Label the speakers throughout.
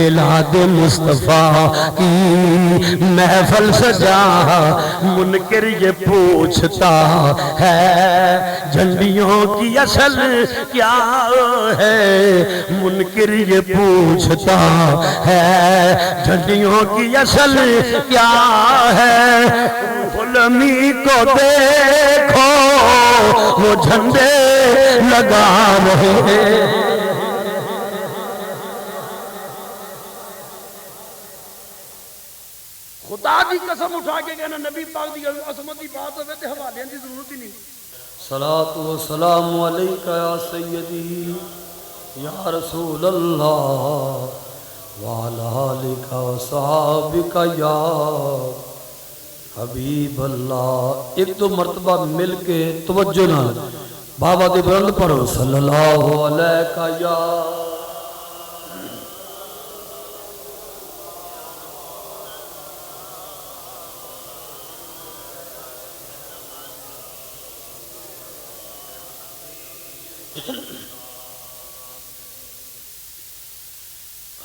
Speaker 1: میلاد مصطفیٰ کی محفل سجا، منکر یہ پوچھتا ہے جھنڈیوں کی اصل کیا ہے، منکر یہ پوچھتا ہے جھنڈیوں کی اصل کیا ہے، غلامی کو دیکھو وہ جھنڈے لگا رہے ہیں۔
Speaker 2: خدا دی قسم اٹھا کے کہنا نبی پاک دی عظمت دی بات ہوئے تے حوالے دی ضرورت ہی نہیں۔
Speaker 3: صلاۃ و سلام علیکہ یا سیدی یا رسول اللہ وعلی آلکہ و صحابکہ یا حبیب اللہ۔ ایک دو مرتبہ مل کے توجہ نہ بابا دی بلند پڑھو صلی اللہ علیکہ یا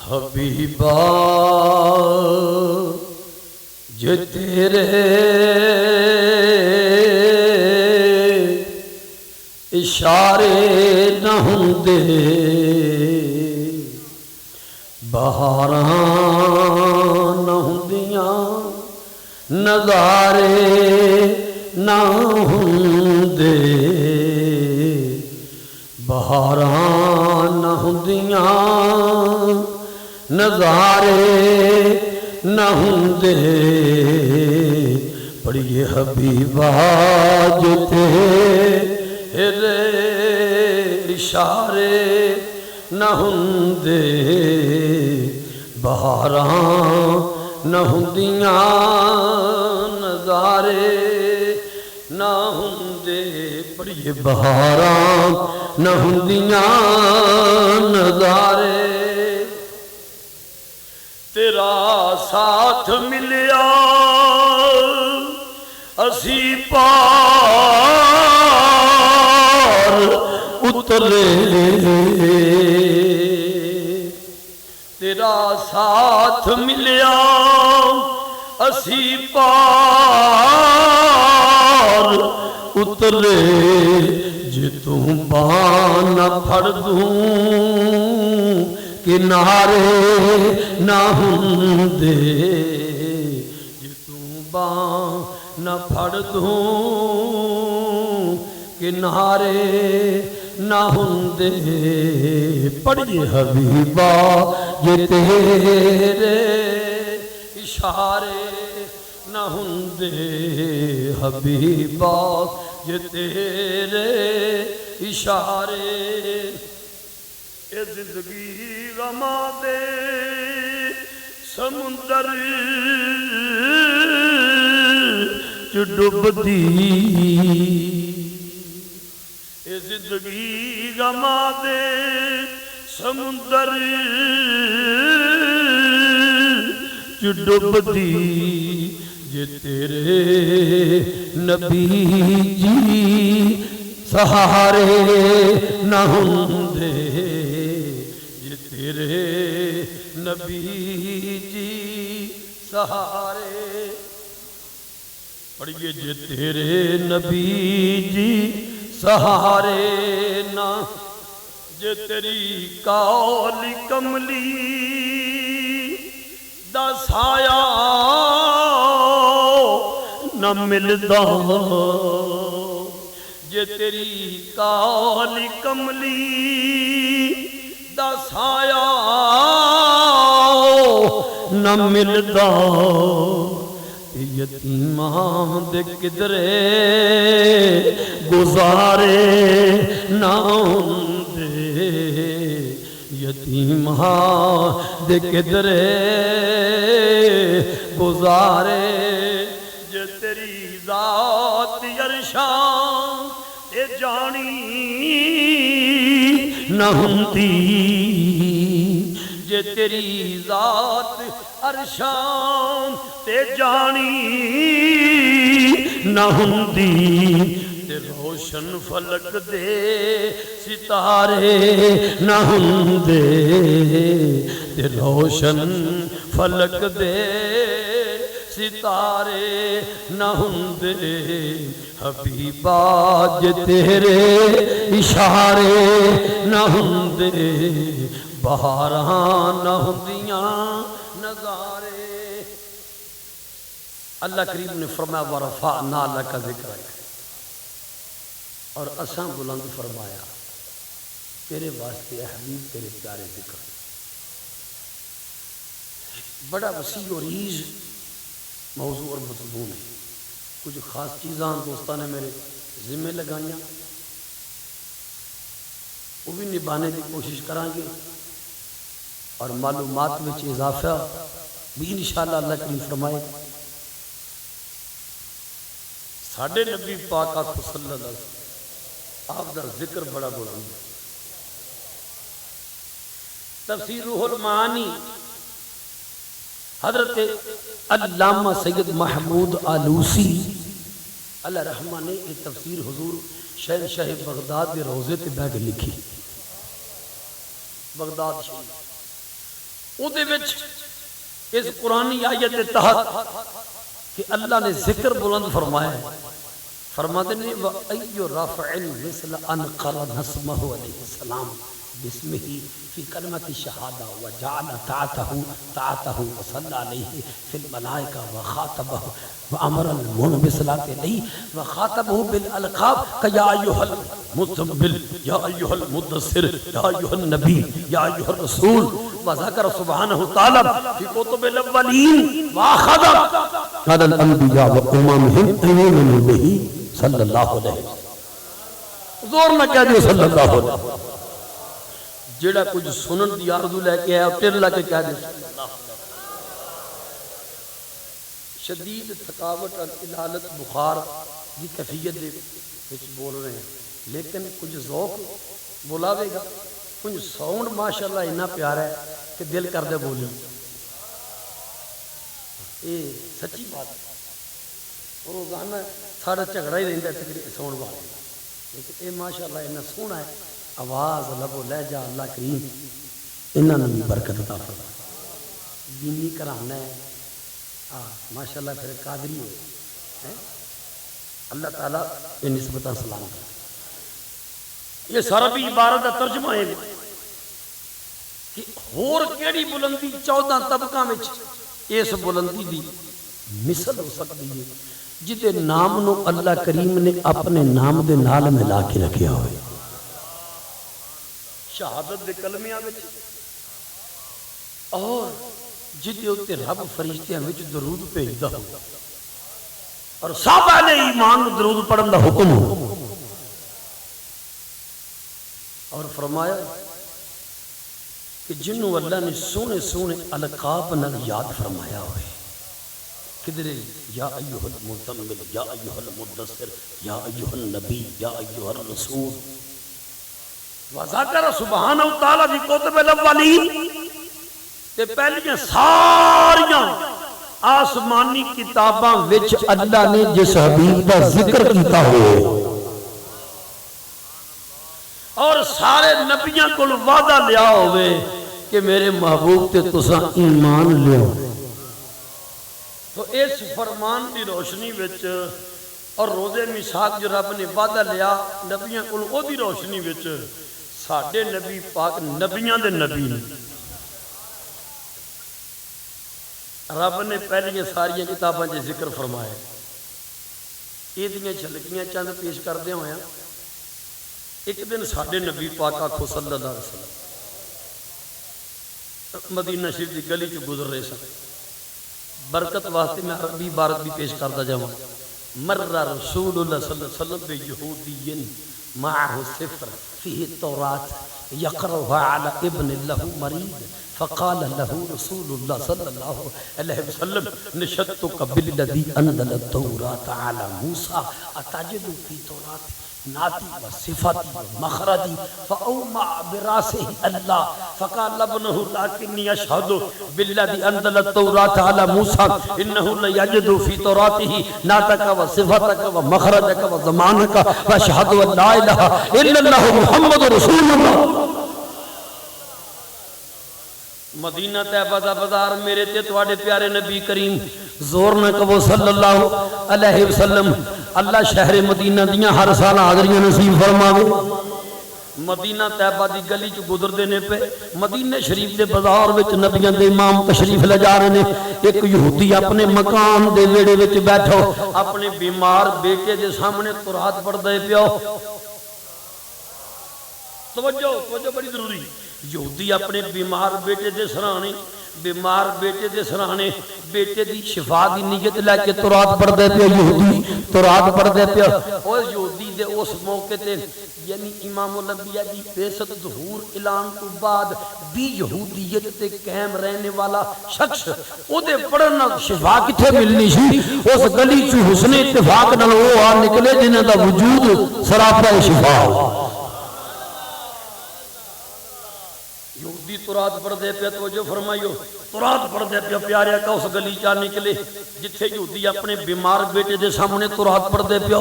Speaker 3: حبیبا جو تیرے اشارے نہ ہوندے بہاراں نہ ہوندیاں نظارے نہ ہوندے بہاراں نہ ہوندیاں نظارے نہ ہوندے پڑھیے حبیبا جو تیرے اشارے نہ ہوندے بہاراں نہ ہوندیاں نظارے نہ ہوندے پڑھیے بہاراں نہ ہوندیاں نظارے تیرا ساتھ ملیا اسی پار اترے تیرا ساتھ ملیا اسی پار اترے جے تم باں نہ پھڑ دوں کنارے نہ ہوندے جے تم باں نہ پھڑ دوں کنارے نہ ہوندے پڑھیے حبیبا یہ تیرے اشارے نہ ہوندے حبیبا یہ تیرے اشارے اے زندگی غما دے سمندر چ ڈبدی اے زندگی غما دے سمندر چ ڈبدی جے تیرے نبی جی سہارے نہ ہوندے جے تیرے نبی جی سہارے پڑھیے جے تیرے نبی جی سہارے نہ جے تیری کالی کملی دا سایہ نہ ملدا جے تیری کالی کملی دا سایہ نہ ملدا یتیماں دے کدرے گزارے نہ ہوندے یتیماں دے کدرے گزارے جے تیری ذات عرشاں تے جانی نہ ہوندی جے تیری ذات عرشاں تے جانی نہ ہوندی تے
Speaker 1: روشن فلک دے ستارے نہ ہوندے تے روشن فلک دے ستارے نہ ہوندے حبیبا جے تیرے اشارے نہ ہوندے بہاراں نہ ہوندیاں نظارے۔ اللہ کریم نے فرمایا وَرَفَعْنَا لَكَ ذِكْرَكَ، اور اساں بلند فرمایا تیرے واسطے اے حبیب تیرے پیارے ذکر۔ بڑا وسیع و ریز موضوع اور مضمون ہے، کچھ خاص چیزاں دوستان نے میرے ذمہ لگائیاں، وہ بھی نبھانے کی کوشش کریں گے، اور معلومات میں اضافہ بھی انشاءاللہ اللہ کریم فرمائے۔ ساڈے نبی پاک آقا صلی اللہ علیہ وسلم آپ دا ذکر بڑا بلند ہے۔ تفسیر روح المعانی حضرت علامہ سید محمود آلوسی اللہ رحمہ نے یہ تفسیر حضور شہنشاہ بغداد کے روزے تے بیٹھ لکھی، بغداد شریف۔ او دے وچ اس قرآنی آیت کے تحت کہ اللہ نے ذکر بلند فرمایا ہے، فرماتے ہیں وَأَيُّ رَفْعٍ مِثْلَ أَنْ قَرَنَ اسْمَهُ علیہ السلام بِاسْمِهِ فِي كَلْمَةِ الشَّهَادَةِ وَجَعَلَ طَاعَتَهُ وَصَلَّى عَلَيْهِ فِي الْمَلَائِكَةِ وَخَاطَبَهُ وَأَمَرَ الْمُؤْمِنِينَ بِالصَّلَاةِ عَلَيْهِ وَخَاطَبَهُ بِالْأَلْقَابِ كَيَا أَيُّهَا الْمُزَّمِّلُ يَا أَيُّهَا الْمُدَّثِّرُ يَا أَيُّهَا النَّبِيُّ يَا أَيُّهَا الرَّسُولُ وذكر سبحانه تعالى في كتب الاولين واخذ على الانبياء واممهم امين به صلی اللہ علیہ وسلم۔ زور نہ کہہ دیو صلی اللہ علیہ وسلم، جڑا کچھ سنن دی آرزو لے کے آیا پھر لا کے کہہ دیو صلی اللہ علیہ وسلم۔ شدید تھکاوٹ اور علالت بخار دی کیفیت دے وچ بول رہے ہیں، لیکن کچھ ذوق بلاوے گا، کچھ ساؤنڈ ماشاءاللہ اتنا پیارا ہے کہ دل کر دے بولی۔ یہ سچی بات ہے، روزانہ سارا جھگڑا ہی رہتا ہے ساؤنڈ والے، لیکن یہ ماشاءاللہ اتنا سونا ہے، آواز لب و لہجہ اللہ کریم انہوں نے بھی برکت عطا فرمائے۔ دینی کرانا ہے ماشاءاللہ، پھر قادری ہو اللہ تعالیٰ یہ نسبتاً سلام کرے۔ یہ سارا بھی عبارت کا ترجمہ ہے کہ ہور کیڑی بلندی 14 طبقاں وچ اس بلندی دی مثل ہو سکتی ہے جدے نام نو اللہ کریم نے اپنے نام دے نال ملا کے رکھیا ہوئے، شہادت دے کلمیاں وچ، اور جدے اتے رب فرشتیاں وچ درود بھیجدا ہو اور سب اہل ایمان نو درود پڑھن دا حکم ہو، اور فرمایا کہ جنہوں اللہ نے سونے سونے القاب نال یاد فرمایا ہوئے، کدھر یا ایوہ المزمل یا ایوہ المدثر یا ایوہ النبی یا ایوہ الرسول وذکر سبحانہ تعالیٰ دی کتب الاولین، تے پہلیاں ساریاں آسمانی کتاباں وچ اللہ نے جس حبیب دا ذکر کیتا ہوئے، اور سارے نبیاں کو وعدہ لیا ہوئے کہ میرے محبوب تے تساں ایمان لیو۔ تو اس فرمان دی روشنی وچ اور روزے میثاق جو رب نے وعدہ لیا نبیاں کو او دی روشنی وچ ساڈے نبی پاک نبیاں دے نبی نے، رب نے پہلیاں ساریاں کتاباں دے ذکر فرمایا۔ یہ دیاں جھلکیاں چند پیش کردے ہویا، ایک دن ساڈے نبی پاک آقا صلی اللہ علیہ وسلم مدینہ شریف دی گلی چ گزر رہے سن، برکت واسطے میں عربی عبارت بھی پیش کرتا جاؤں۔ مر رسول اللہ صلی اللہ علیہ وسلم بیہودی معه سفر فيه التوراة يقرأها على ابن له مريض
Speaker 3: فقال له رسول اللہ صلی اللہ علیہ وسلم نشدتک بالذی انزل التوراۃ علی موسیٰ اتجد فی توراۃ ناتی و صفاتی و مخرجی فاومع براسه اللہ فقال ابنہ لیکنی اشہد بالذی انزل التوراۃ علی موسیٰ انہ لیجد فی توراته ناتک و صفاتک و مخرجک و زمانک و اشہد ان لا الہ الا اللہ محمد رسول اللہ۔
Speaker 1: مدینہ طیبہ دا بازار میرے تے تواڈے پیارے نبی کریم
Speaker 3: زور نہ کہو صلی اللہ علیہ وسلم۔ اللہ شہر مدینہ دیاں ہر سال حاضریاں نصیب فرماوے۔
Speaker 1: مدینہ طیبہ دی گلی چ گزر دینے پہ
Speaker 3: مدینہ شریف دے بازار وچ نبیاں دے امام تشریف لے جا رہے ہیں۔ ایک یہودی اپنے مکان دے ویڑے وچ بیٹھو
Speaker 1: اپنے بیمار بیٹے دے سامنے قرآن پڑھدے پیو۔ توجہ بڑی ضروری۔ یہودی اپنے بیمار بیٹے دے سرانے بیٹے دی شفا دی نیت لے کے
Speaker 3: تورات پڑھ دے پیا یہودی تورات پڑھ دے پیا۔
Speaker 1: اور یہودی دے اس موقع تے یعنی امام الانبیاء دی بعثت ظہور اعلان تو بعد بھی یہودیت تے قائم رہنے والا شخص او دے پڑھنا
Speaker 3: شفا کتھے ملنی سی؟ اس گلی چ حسن اتفاق نال او آ نکلے جنہاں دا وجود سراپا شفا ہو۔
Speaker 1: یہودی تورات پڑھ دے پیا، توجہ فرمائیو، تورات پڑھ دے پیا پیارے آقا اس گلی چاہ نکلے جتھے یہودی اپنے بیمار بیٹے دے سامنے تورات پڑھ دے پیا۔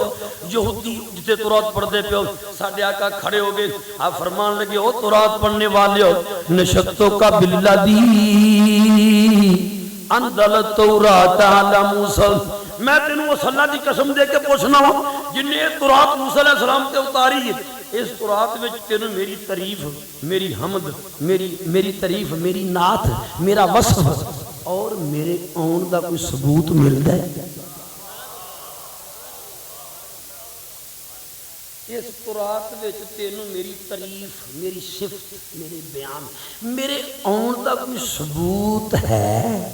Speaker 1: یہودی جتھے تورات پڑھ دے پیا ساڈے آقا کھڑے ہو گئے، آپ فرمان لگے او تورات پڑھنے والے ہو
Speaker 3: نشدتک بالذی انزل التوراۃ علی موسیٰ،
Speaker 1: میں تینوں اس اللہ دی قسم دے کے پوچھنا ہوں جن نے تورات موسیٰ علیہ السلام تے اتاری ہے، اس تورات وچ تینوں میری تعریف، میری حمد، میری تعریف، میری نعت، میرا وصف اور میرے آن دا کوئی ثبوت ملدا ہے؟ اس تورات وچ تینوں میری تعریف، میری صفت، میرے بیان، میرے آن دا کوئی ثبوت ہے؟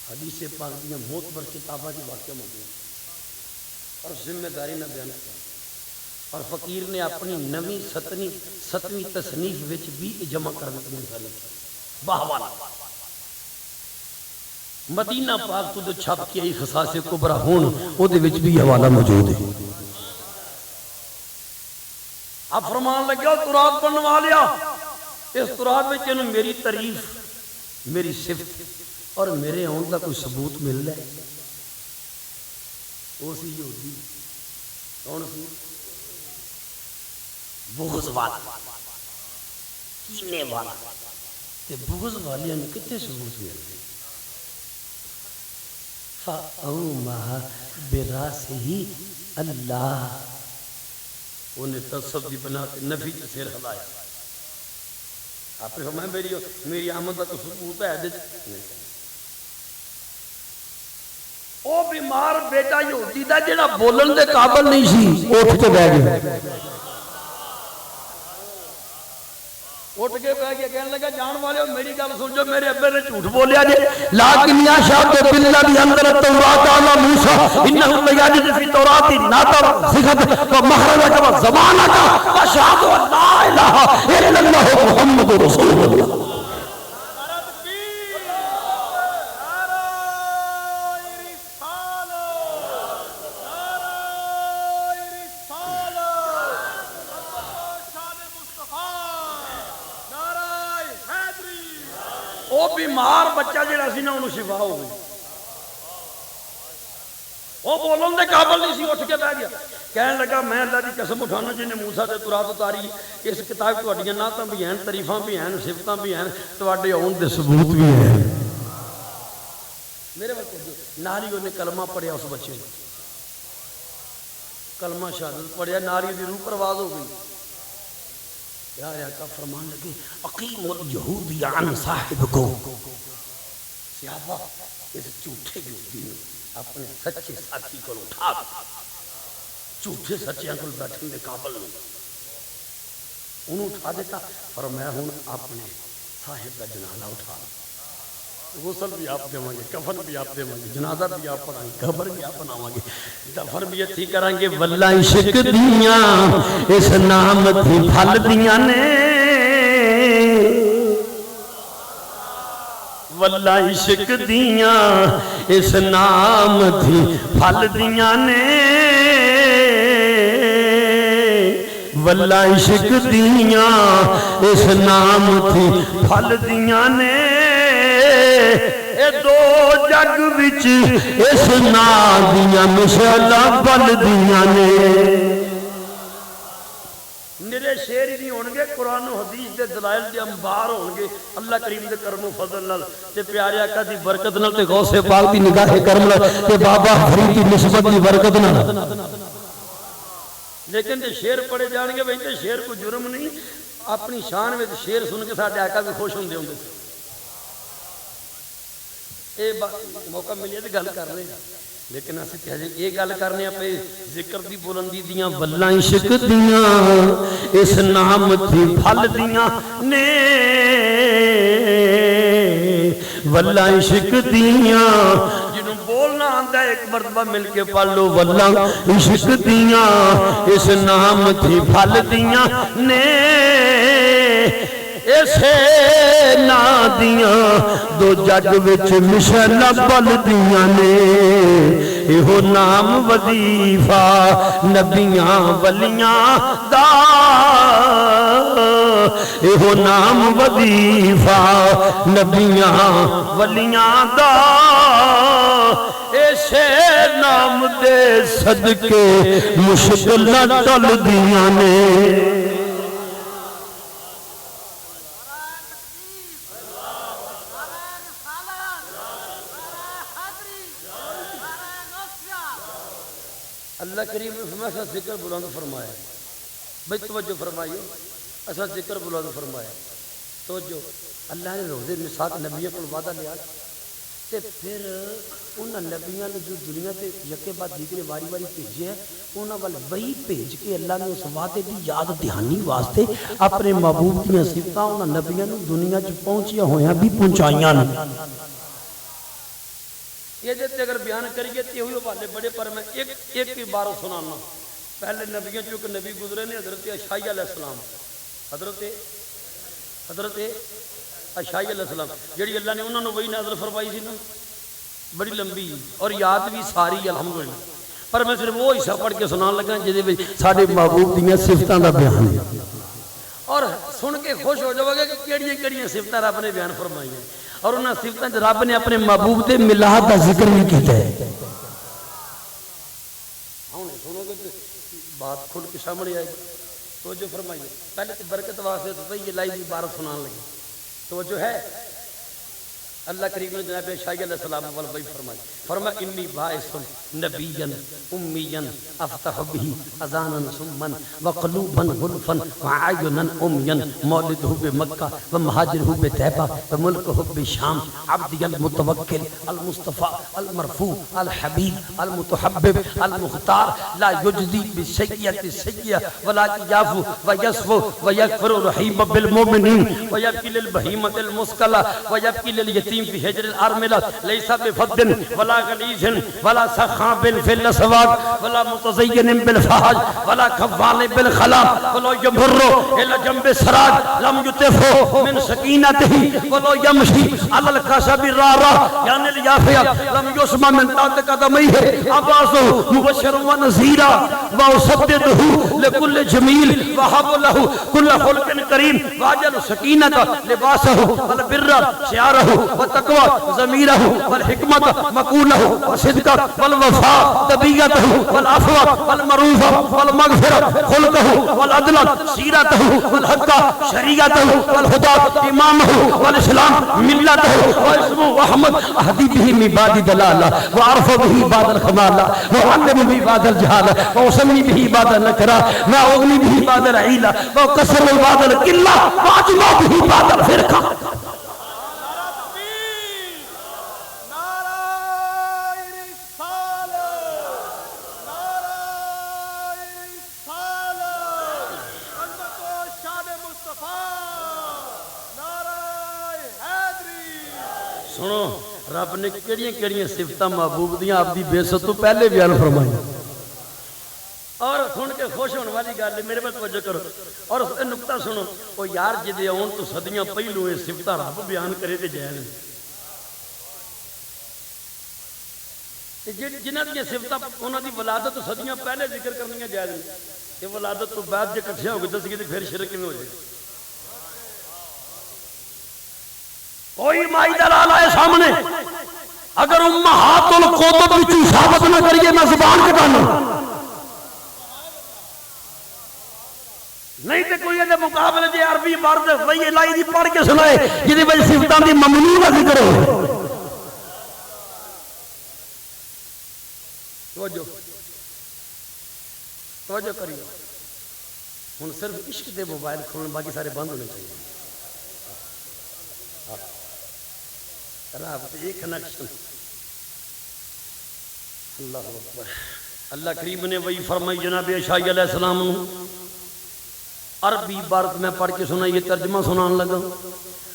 Speaker 1: حدیث پاک دیاں معتبر کتاباں دی واقعہ موجود اور ذمہ داری نہ بیان کر، اور فقیر نے اپنی نویں ستویں تصنیف وچ بھی جمع کرنے کی مثال کی باہوالا مدینہ پاک تو چھپ کے ای خصاص کبرا ہون
Speaker 3: او دے وچ بھی حوالہ موجود ہے۔
Speaker 1: اب فرمان لگیا تورات پڑھنے والیا اس تورات وچ انہوں میری تعریف، میری صفت اور میرے آن کا کوئی ثبوت مل رہا ہے؟ وہ سی یہودی، کون سی؟ بغض والا، کینے والا، تے بغض والیاں نے کتنے ثبوت مل رہے؟
Speaker 3: فَأَوْمَا بِرَاسِهِ اللہ،
Speaker 1: انہیں تصف دی بنا کے نفی کے سیر ہلایا۔ آپ نے فرمایا میری آمد کا کوئی ثبوت ہے؟ او بیمار بیٹا یہودی دا جڑا بولن دے قابل نہیں سی
Speaker 3: اٹھ کے بیٹھ گیا،
Speaker 1: اٹھ کے بیٹھ کے کہنے لگا جان والے ہو میری گل سن جو میرے ابے نے جھوٹ بولیا جے
Speaker 3: لیکن یا شاہد بالذی انزل التوراۃ علی موسیٰ انہ لیجد فی توراۃ ناتک صفاتک و مخرجک و زمانک و اشہد ان لا الہ الا اللہ محمد رسول اللہ۔
Speaker 1: او بیمار بچہ جڑا سی نا انہوں شفا ہو گئی، او بولن دے قابل نہیں سی، اٹھ کے بیٹھ گیا، کہنے لگا میں اللہ دی قسم اٹھانا جن نے موسیٰ تے تورات اتاری اس کتاب تواڈیاں نعتاں بھی ہیں، تعریفاں بھی ہیں، صفتاں بھی ہیں، تواڈے آن دے ثبوت بھی ہیں۔ میرے وقت ناری نے کلمہ پڑھیا اس بچے نے، کلمہ شہادت پڑھیا، ناری دی روح پرواز ہو گئی۔ پیارے آقا فرمان لگے اقیم الیہودی عن صاحبکم، صحابہ اس جھوٹے یہودی نے اپنے سچے ساتھی کو اٹھا جھوٹے سچیاں کو بیٹھنے کے قابل نہیں، انہوں اٹھا دیتا، فرمایا ہوں اپنے صاحب کا جنازہ اٹھا، غسل بھی آپ دیں گے، کفن بھی آپ دیں گے، جنازہ بھی آپ پڑھائیں گے، قبر بھی آپ بناؤں گے، دفن بھی اچھی کریں گے.
Speaker 3: واللہ عشق دیاں اس نام تھی پھل دیاں نے، واللہ عشق دیاں اس نام تھی پھل دیاں نے، واللہ عشق دیاں اس نام تھی پھل دیاں نے، اے دو جگ وچ اس نام دیاں مشعلاں بل دیاں نے.
Speaker 1: میرے شعر ہی نہیں ہونگے، قرآن و حدیث دے دلائل دے انبار ہونگے اللہ کریم دے کرم و فضل نال تے پیارے آقا دی برکت نال تے غوث
Speaker 3: پاک دی نگاہ کرم نال تے بابا فرید دی نسبت دی برکت نال.
Speaker 1: لیکن تے شعر پڑھے جان گے بھئی تے شعر کو جرم نہیں، اپنی شان میں شعر سن کے ساڈے آقا بھی خوش ہوندے ہوندے. اے موقع ملے تے گل کر رہے ہیں، لیکن اسی تے یہ گل کرنے پہ ذکر دی بلندی دیاں
Speaker 3: واللہ عشق دیاں اس نام تھی پھل دیاں نے، واللہ عشق دیاں
Speaker 1: جنہوں بولنا آندہ ہے ایک مرتبہ مل کے پڑھ لو.
Speaker 3: واللہ عشق دیاں اس نام تھی پھل دیاں نے، اسے نا دیاں دو جگ وچ مشعلاں بل دیاں نے، ایہو نام وظیفہ نبیاں ولیاں دا، ایہو نام وظیفہ نبیاں ولیاں دا، ایسے نام دے صدقے مشکلاں ٹل دیاں نے.
Speaker 1: اللہ کریم نے فرمایا ایسا ذکر بلند فرمایا. بھئی توجہ فرمائیو، ایسا ذکر بلند فرمایا. توجہ اللہ نے روزے مساق نبیوں کو وعدہ لیا تے پھر انہاں نبیوں نے جو دنیا تے یکے بعد دیگرے واری واری بھیجے ہیں، انہاں وال وہی بھیج کے اللہ نے اس وعدے دی یاد دہانی واسطے اپنے محبوب دیاں صفتاں انہاں نبیوں نے دنیا چ پہنچیاں ہویاں بھی پہنچائیاں نے. یہ جیتے اگر بیان کریے تے ہوئی والے بڑے، پر میں ایک عبارت سنانا. پہلے نبیوں چونکہ نبی گزرے نے حضرت عشائی علیہ السلام، حضرت عشائی علیہ السلام جڑی اللہ نے انہوں نے وہی نازل فرمائی سی نا، بڑی لمبی اور یاد بھی ساری الحمدللہ، پر میں صرف وہ حصہ پڑھ کے سنان لگا جہدے وچ
Speaker 3: ساڈے محبوب دیاں صفتاں دا بیان ہے،
Speaker 1: اور سن کے خوش ہو جاؤ گے کہ کیڑیاں کیڑیاں صفتاں رب نے بیان فرمائی ہیں. اور انہاں صفتاں رب نے اپنے محبوب دے
Speaker 3: ملاد دا ذکر بھی کیتا ہے.
Speaker 1: ہاں سنو گے بات کھل کے سامنے آئے گی. توجہ فرمائیے، پہلے تو برکت واسطے تو یہ لائی دی عبارت سنان لگی. توجہ ہے، اللہ کریم نے جناب عیسیٰ علیہ السلام والوحی فرمایا انی باعث نبیا امیا افتح به اذانا صما وقلوبا غلفا وعینا امیا مولده بمکہ ومہاجره بطیبہ وملکه بالشام عبدی المتوکل المصطفى المرفوع الحبیب المتحبب المختار لا یجزی بالسیئۃ السیئۃ ولكن یعفو ویصفو ویغفر رحیم بالمؤمنین ویبکی للبہیمۃ المثقلہ ویبکی للیتیم في حجر الأرملة ليس بفض ولا غليظ ولا سخاب في الأسواق ولا متزين بالفحش ولا كفال بالخلا ولا يمر إلى جنب السراج لم يطفه من سكينته ولا يمشي على الكسب الرارة يعني اليافية لم يسمع من تحت قدميه عباسه مبشر ونذيرا وأسدده لكل جميل وهب له كل خلق كريم واجعل سكينة لباسه والبر شعاره والتقوى ضميره والحكمة مقوله والصدق والوفاء طبيعته والعفو والمعروف والمغفرة خلقه والعدل سيرته والحق شريعته والهدى إمامه والإسلام ملته واسمه أحمد أهدي به من بعد دلالة وأعرف به بعد الخمالة وأعلم به بعد الجهالة وأسمي به بعد النكرة وأغني به بعد العيلة وأكسر بعد القلة وأجمع به بعد الفرقة. سنو رب نے کیڑیاں کیڑیاں صفتاں محبوب دیاں آپ دی بے عزت تو پہلے بیان فرمائی اور سن کے خوش ہونے والی گل ہے میرے پاس توجہ کرو اور اس نقطہ سنو او یار جدے آن تو صدیاں پہلو یہ صفتاں رب بیان کرے تے جائز جنہاں دی صفتاں انہاں دی ولادت تو صدیاں پہلے ذکر کرنیاں جائز نہیں کہ ولادت تو بعد جے کٹھیا ہو کے دس گئے تے پھر شرک میں ہو جائے کوئی مائی دلال آئے سامنے اگر امہات القتب وچ ثابت نہ کریے میں زبان کٹانا نہیں تے کوئی دے مقابلے دے عربی مرد وہی الہی دی پڑھ کے سنائے جدی وچ صفتاں دی ممنوع کا ذکر ہو توجہ کریو ہن صرف عشق دے موبائل کھولن باقی سارے بند ہونے چاہیے رب ایک کنیکشن اللہ اکبر اللہ کریم نے وہی فرمائی جناب عیسائی علیہ السلام عربی عبارت میں پڑھ کے سنا یہ ترجمہ سنان لگا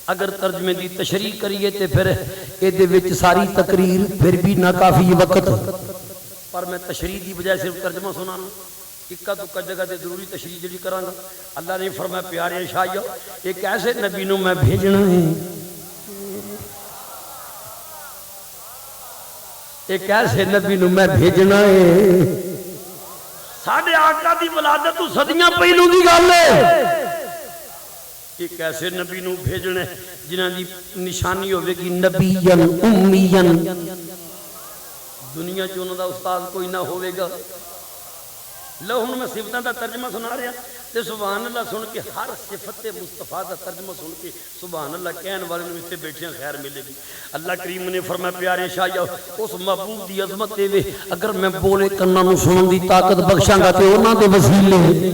Speaker 1: اگر ترجمے دی تشریح کریے تے پھر یہ وچ ساری تقریر پھر بھی ناکافی وقت پر میں تشریح دی بجائے صرف ترجمہ سنانا اکا دکا جگہ دے ضروری تشریح جڑی کراں گا اللہ نے فرمایا پیارے عیسائیو ایک ایسے نبی نو میں بھیجنا ہے ایک ایسے نبی نو میں بھیجنا ہے ساڈے آقا دی ولادت تو صدیاں پہلو دی گل ہے ایک ایسے نبی نو بھیجنا ہے جنہاں دی نشانی ہوے گی نبیًا امیًا دنیا چ انہاں دا استاد کوئی نہ ہوے گا لو ہن میں صفتاں دا ترجمہ سنا رہا تے سبحان اللہ سن کے ہر صفت مصطفیٰ دا ترجمہ سن کے سبحان اللہ کہن والے نوں اتنے بیٹھے خیر ملے گی اللہ کریم نے فرمایا پیارے شاہ اس محبوب دی عظمت دے اگر میں بولے کنا نوں سنن دی طاقت بخشاں گا تے انہاں دے وسیلے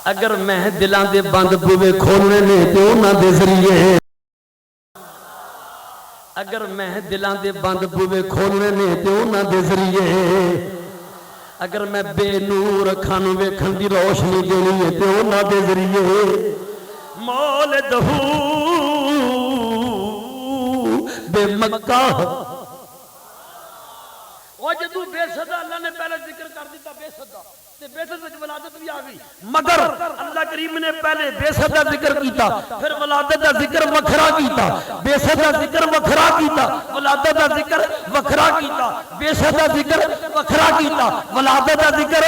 Speaker 1: اگر میں دلاں دے بند بوے کھولنے نے تے انہاں دے ذریعے اگر میں دلاں دے بند بوے کھولنے نے تے انہاں دے ذریعے اگر میں بے نور اکھاں نوں ویکھن دی روشنی دینی ہے تے انہاں دے ذریعے مولدہ بے مکہ وہ جدو بے صدا اللہ نے پہلے ذکر کر دیتا بے صدا تے بے صدا کی ولادت بھی آگئی مگر اللہ کریم نے پہلے بے صدا ذکر کیتا پھر ولادت دا ذکر وکھرا کیتا بے صدا ذکر وکھرا کیتا ولادت دا ذکر وکھرا کیتا بے صدا ذکر وکھرا کیتا ولادت دا ذکر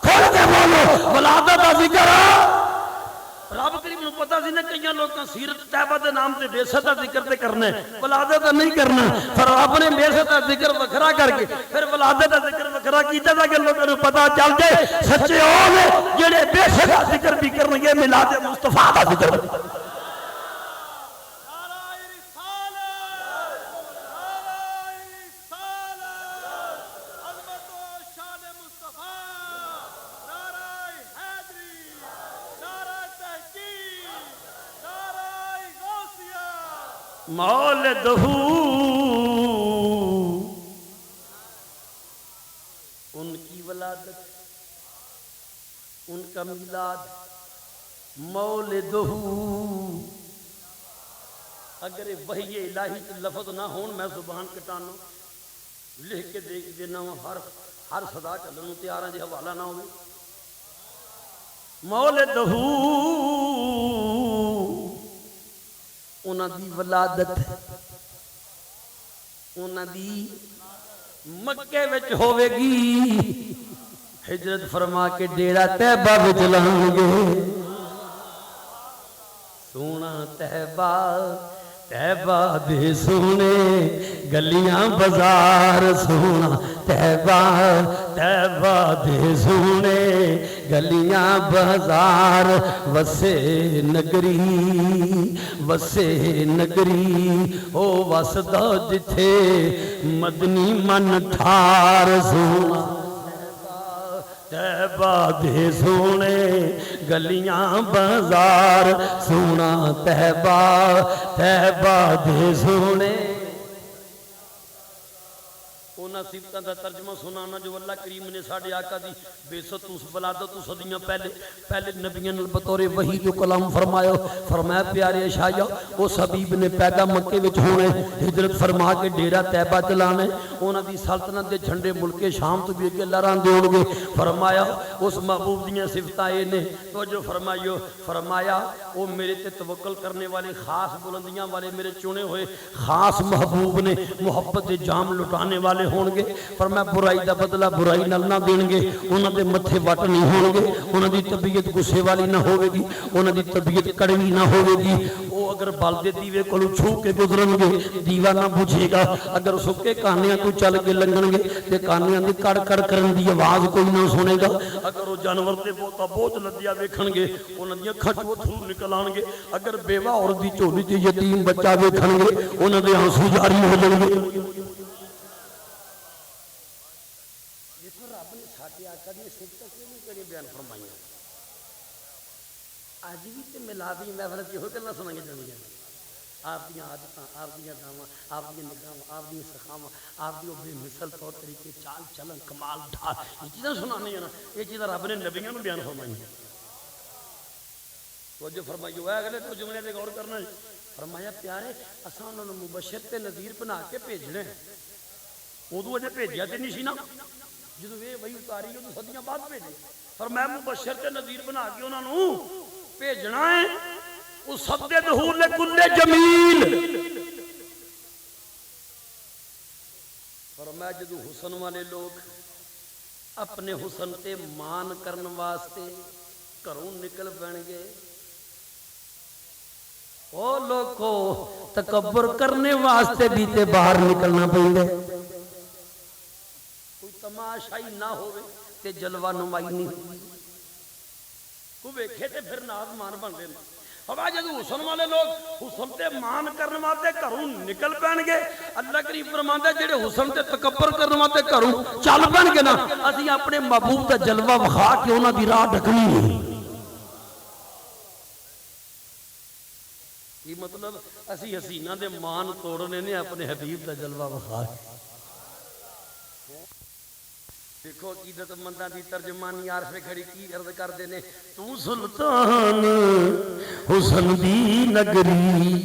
Speaker 1: کھول کے بولو ولادت دا ذکر رب کریم نو پتہ سی نہ کئی لوکاں سیرت طیبہ دے نام تے بے صدا ذکر تے کرنا ہے ولادت نہیں کرنا پر رب نے بے صدا ذکر وکھرا کر کے پھر ولادت دا ذکر وکھرا کیتا تاکہ لوگوں کو پتہ چل جائے سچے او نے جڑے بے صدا ذکر بھی کرن گے میلاد مصطفیٰ دا ذکر مولدہ ان کی ولادت ان کا میلاد مولدہ اگر وحی الہی کے لفظ نہ ہون میں زبان کٹانا لکھ کے دیکھ دینا ہر صدا چلنوں تیاراں جے حوالہ نہ ہوئے مولدہ انہاں دی ولادت انہاں دی مکے وچ ہوے گی ہجرت فرما کے ڈیرا طیبہ وچ لان گے سونا طیبہ طیبہ دے سونے گلیاں بازار سونا طیبہ طیبہ دے سونے گلیاں بازار وسے نگری او وسدا جتھے مدنی من ٹھار سونا طیبہ دے سونے گلیاں بازار سونا طیبہ دے سونے انہاں صفتاں دا ترجمہ سنانا جو اللہ کریم نے ساڈے آقا دی بیست اس ولادت تو صدیاں پہلے نبیوں نے بطور وحی جو کلام فرمایا پیارے اشعیا اس حبیب نے پیدا مکے وچ ہونے ہجرت فرما کے ڈیرہ طیبہ چلانے انہاں دی سلطنت دے جھنڈے ملک شام تو بھی اگے لہراندے ہون گے فرمایا اس محبوب دیاں صفتاں اے نے تو جو فرمایا وہ میرے تے توکل کرنے والے خاص بلندیاں والے میرے چنے ہوئے خاص محبوب نے محبت دے جام لٹانے والے ہون گے فرمایا برائی دا بدلہ برائی نال نہ دین گے انہاں دے متھے وٹ نہیں ہون گے انہاں دی طبیعت غصے والی نہ ہوے گی انہاں دی طبیعت کڑوی نہ ہوے گی وہ اگر بل دے دیوے کولوں چھو کے گزرن گے دیوا نہ بجھے گا اگر سکے کانیاں تو چل کے لنگن گے تے کانیاں دی کڑ کڑ کرن دی آواز کوئی نہ سنے گا اگر وہ جانور تے بوتا بوجھ لدیا ویکھن گے انہاں دی اکھاں چوں تھرو نکل آن گے اگر بیوہ عورت دی جھولی تے یتیم بچہ ویکھن گے انہاں دے آنسو جاری ہو جان گے رب نے ساڈے آقا دی صفتاں کیوں نہیں بیان فرمائیاں اج بھی تے میلادی محفل تے ہوئے گلاں سنا کے جانیاں آپ دیاں عادتاں آپ دیاں دعواں آپ دیاں نگاہاں آپ دیاں سخاواں آپ دی بے مثل طور طریقے چال چلن کمال ڈھال یہ چیزاں سنانی ہیں نا یہ چیزاں رب نے نبیوں نوں بیان فرمائیاں تو جو فرمائیو ہے اگلے تو جملے تے غور کرنا فرمایا پیارے اساں انہاں نوں مبشر تے نذیر بنا کے بھیجنے اودوں اجے بھیجیا تے نہیں سی نا جدوں یہ وہی اتاری ہے تو صدیاں بعد بھیجے فرمایا مبشر تے نذیر بنا کے انہاں نوں بھیجنا ہے وہ سب دے ظہور لکل جمیل فرمایا جدوں حسن والے لوگ اپنے حسن تے مان کرن واسطے گھروں نکل پین گے او لوگوں تکبر کرنے واسطے بھی تے باہر نکلنا پیندا کوئی تماشائی نہ ہوئے تے جلوہ نمائی نہیں ہوئی کوئی ویکھے تے پھر ناز مان بن دے ہوا جدو حسن والے لوگ حسن تے مان کرنے واسطے گھروں نکل پین گے اللہ کریم فرماندا ہے جڑے حسن تے تکبر کرنے واسطے گھروں چل پین گے نا اسی اپنے محبوب دا جلوہ وکھا کے انہاں دی راہ ڈھکنی ہے یہ مطلب اسی حسینہ دے مان توڑنے نے اپنے حبیب دا جلوہ وکھا دیکھو عقیدت منداں دی ترجمانی عارف کھڑی کی عرض کر دینے تو سلطان حسن دی نگری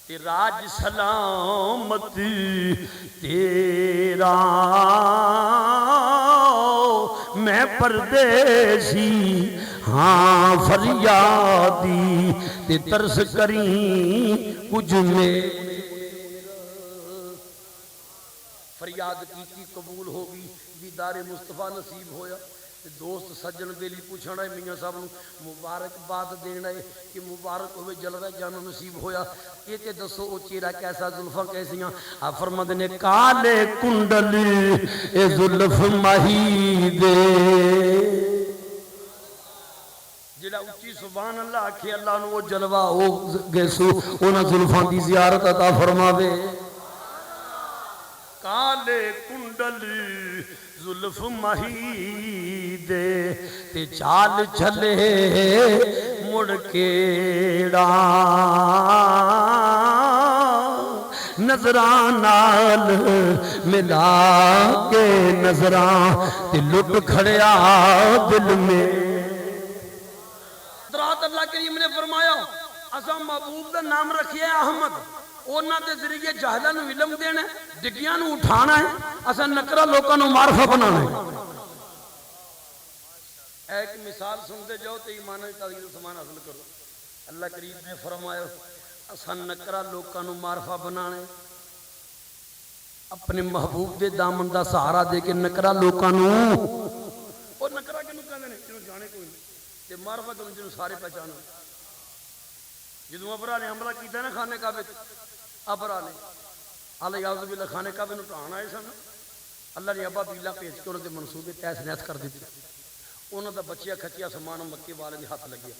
Speaker 1: تے راج سلامت تیرا میں پردیسی ہاں فریادی تے ترس کریں کچھ میں فریاد کی قبول ہوگی دیدار مصطفیٰ نصیب ہویا دوست سجن بیلی پوچھنا ہے میاں صاحب مبارک بات دینا ہے کہ مبارک ہوئے جلوہ جانو نصیب ہویا یہ تے دسو او چیرہ کیسا زلفہ کیسیاں آپ فرماتے نے کالے کنڈل اے زلف مہی دے جڑا اچھی سبحان اللہ آکھے اللہ نو وہ جلوہ او گیسو اونا زلفان دی زیارت عطا فرماوے کالے کنڈل زلف مہی دے تے چال چلے مڑ کیڑا نظران نال ملا کے نظران تے لٹ کھڑیا دل میں حضرات اللہ کریم نے فرمایا اساں محبوب دا نام رکھیا ہے احمد اونا دے ذریعے جاہلہ نو علم دینا ہے ڈگیاں نو اٹھانا ہے اساں نکرہ لوکاں نو معرفہ بنانا ہے ایک مثال سنتے جاؤ تو ایمان تعظیم سمان حاصل کرو اللہ کریم نے فرمایا اساں نکرہ لوکاں نو معرفہ بنانا ہے اپنے محبوب دے دامن دا سہارا دے کے نکرہ لوکاں نو اور نکرہ کنو کہنے نہیں جنہوں جانے کوئی نہیں تے معرفہ کنو جنہوں سارے پہچانا جدوں ابرا نے حملہ کیتا ہے نا خانے کعبے ابرا نے علیہ اعوذ باللہ خانے کعبے نو ٹھان آئے سن اللہ نے ابا بیلا بھیج کے انہوں نے منصوبے تیس نیس کر دیتے انہوں دا بچیا کھچیا سامان مکے والے نے ہاتھ لگیا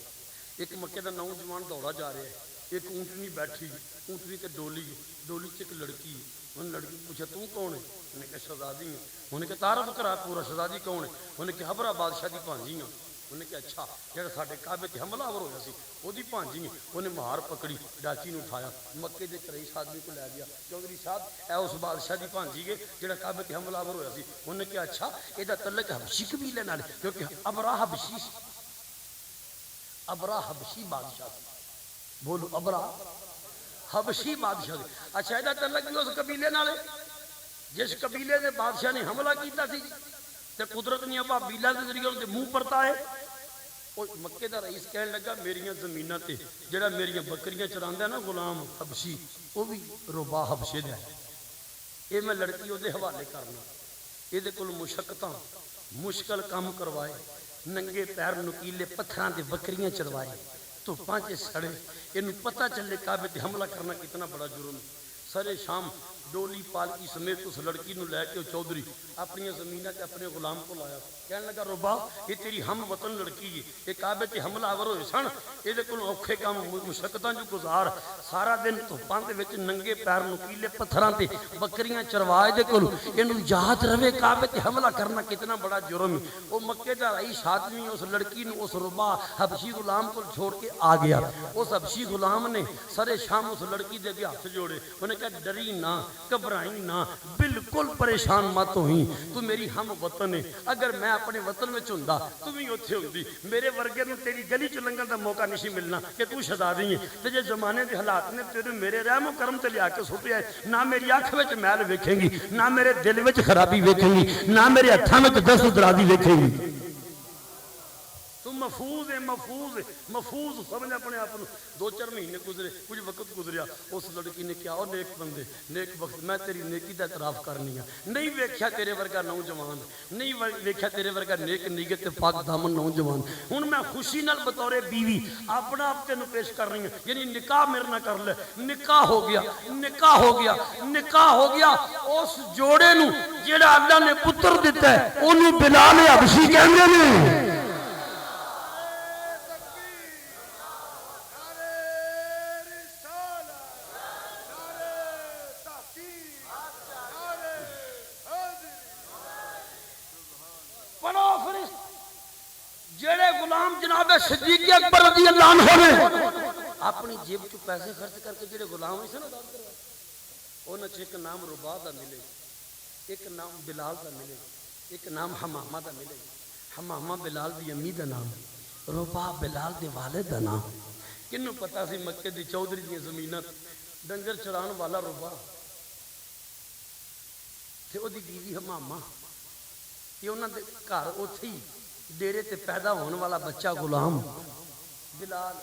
Speaker 1: ایک مکے دا نوجوان دوڑا جا رہا ہے ایک اونٹنی بیٹھی اونٹنی تے ڈولی چ ایک لڑکی انہوں نے لڑکی پوچھا تو کون ہے انہوں نے کہا شہزادی ہوں انہوں نے کہا تعارف کرا پورا شہزادی کون ہے انہوں نے کہا حبرہ بادشاہ دی پانجی ہوں
Speaker 3: انہیں کہا اچھا جڑا ساڈے کعبے تے حملہ آور ہویا سی اودی بھانجی انہیں مہار پکڑی ڈاچی نو اٹھایا مکے دے رئیس آدمی کو لے گیا چودھری صاحب اے اس بادشاہ دی بھانجی ہے جڑا کعبے تے حملہ آور ہویا سی انہیں کہا اچھا ایدا تعلق حبشی قبیلے نال کیونکہ ابراہ حبشی بادشاہ سی بولو ابراہ حبشی بادشاہ سی اچھا ایدا تعلق بھی اس قبیلے نال جس قبیلے دے بادشاہ نے حملہ کیتا سی تے قدرت نے ابا بیلا دے ذریعے دے منہ پرتا ہے او مکے دا رئیس کہنے لگا میریاں زمیناں تے جڑا میریاں بکریاں چراندا ہے نا غلام حبشی او بھی ربا حبشے دا ہے اے میں لڑکی او دے حوالے کرنا اے دے کول مشقتاں مشکل کام کروائے ننگے پیر نکیلے پتھراں تے بکریاں چروائے تو پانچ سڑے اینو پتہ چلے کعبے تے حملہ کرنا کتنا بڑا جرم ہے سر شام ڈولی پالکی سمیت اس لڑکی نو لے کے چودھری اپنی زمینہ تے اپنے غلام کو لایا کہنے لگا ربا یہ تیری ہم وطن لڑکی ہے یہ کعبے تے حملہ آور ہوئے سن یہ دے کول اوکھے کام مشقتاں جو گزار سارا دن دھوپاں دے وچ ننگے پیر نکیلے پتھراں تے بکریاں چروائے دے کول اینو یاد رہے کعبے تے حملہ کرنا کتنا بڑا جرم ہے وہ مکے دا رئیس آدمی اس لڑکی نو اس ربا حبشی غلام کو چھوڑ کے آ گیا اس حبشی غلام نے سر شام اس لڑکی دے بھی ہاتھ جوڑے انہیں کہا ڈری نہ گھبرائی نہ بالکل پریشان مت ہوئی تو میری ہم وطن ہے اگر میں اپنے وطن میں ہوندا تو بھی اوتھے ہوندی میرے ورگے نوں تیری گلی چ لنگن دا موقع نہیں ملنا کہ تو شہزادی ہے تے جے زمانے دے حالات نے تیرے میرے رحم و کرم تے لیا کے سٹیا ہے نہ میری اکھ وچ میل ویکھیں گی نہ میرے دل وچ خرابی ویکھیں گی نہ میرے ہتھاں وچ دست درازی ویکھیں گی تو محفوظ ہے محفوظ سمجھ اپنے آپ کو 2-4 مہینے گزرے کچھ وقت گزریا اس لڑکی نے کیا نیک بندے نیک وقت میں تیری نیکی دا اعتراف کرنی ہے نہیں ویکھیا تیرے ورگا نوجوان نہیں ویکھیا تیرے ورگا نیک نیت تے پاک دامن نوجوان ہن میں خوشی نال بطور بیوی اپنا آپ تینوں پیش کر رہی ہوں یعنی نکاح میرے نال کر لے نکاح ہو گیا اس جوڑے نو جیڑا اللہ نے پتر دیتا ہے اونوں بلال حبشی کہندے نے جناب صدیق اکبر رضی اللہ عنہ نے اپنی جیب چ پیسے خرچ کر کے جڑے غلام ہوئے سن انہاں چ ایک نام ربا دا ملے ایک نام بلال دا ملے ایک نام حمامہ دا ملے حمامہ بلال دی امی دا نام ربا بلال دے والد دا نام کنوں پتہ سی مکے دی چودھری دی زمیناں ڈنگر چران والا ربا تے او دی بیوی حمامہ یہ انہاں دے گھر اوتھے ہی ڈیرے تے پیدا ہونے والا بچہ غلام بلال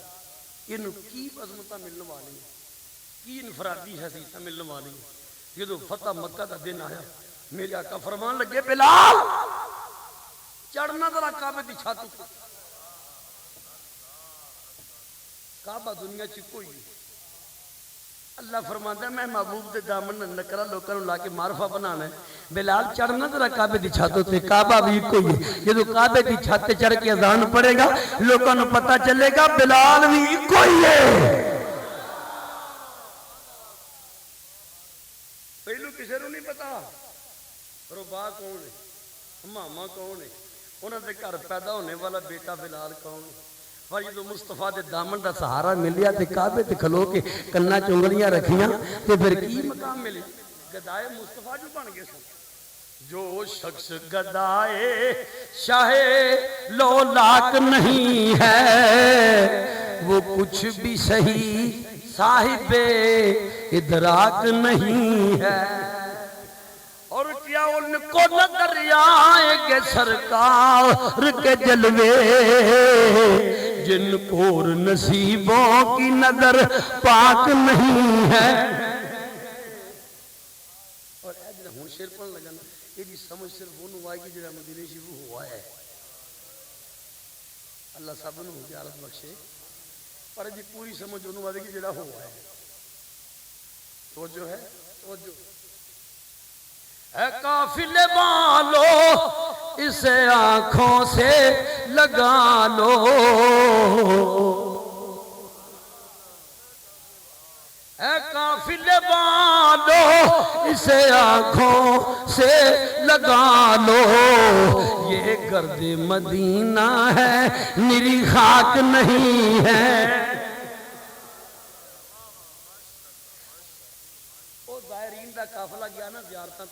Speaker 3: انہوں کی عظمتاں ملنے والی ہیں کی انفرادی حیثیتاں ملنے والی ہیں جدو فتح مکہ دا دن آیا میرے آقا فرمان لگے بلال چڑھنا ذرا کعبے دی چھت تے کعبہ دنیا چ کوئی نہیں اللہ فرماتا ہے میں محبوب دے دامن نکرا لوکاں نوں لا کے معرفہ بنانا ہے بلال چڑھنا ذرا کعبے دی چھت تے کعبہ بھی کوئی ہے جدوں کعبے دی چھت تے چڑھ کے اذان پڑھے گا لوکاں نوں پتہ چلے گا بلال بھی کوئی ہے پہلو کسے نوں نہیں پتا ربا کون ہے ماما کون ہے انہاں دے گھر پیدا ہونے والا بیٹا بلال کون ہے پر جدو مصطفیٰ دے دامن دا سہارا ملیا تے کعبے تے کھلو کے کنا چنگلیاں رکھیاں تے پھر کی مقام ملے گدائے مصطفیٰ جو بن گئے سن جو شخص گدائے شاہ لولاک نہیں ہے وہ کچھ بھی صحیح صاحب ادراک نہیں ہے اور کیا ان کو نظر آئے گے سرکار کے جلوے جن کو نصیبوں کی نظر پاک نہیں ہے اور اے جڑا ہن شعر پڑھن لگا نا یہ دی سمجھ صرف اونوں آئے گی جڑا مدینے شروع ہوا ہے اللہ سب نوں زیارت بخشے پر جی پوری سمجھ اونوں آئے گی جڑا ہوا ہے توجہ ہے توجہ اے قافلے والو اسے آنکھوں سے لگا لو اے قافلے والو اسے آنکھوں سے لگا لو یہ گرد مدینہ ہے میری خاک نہیں ہے.
Speaker 1: وہ زائرین دا قافلہ گیا نا زیارتاں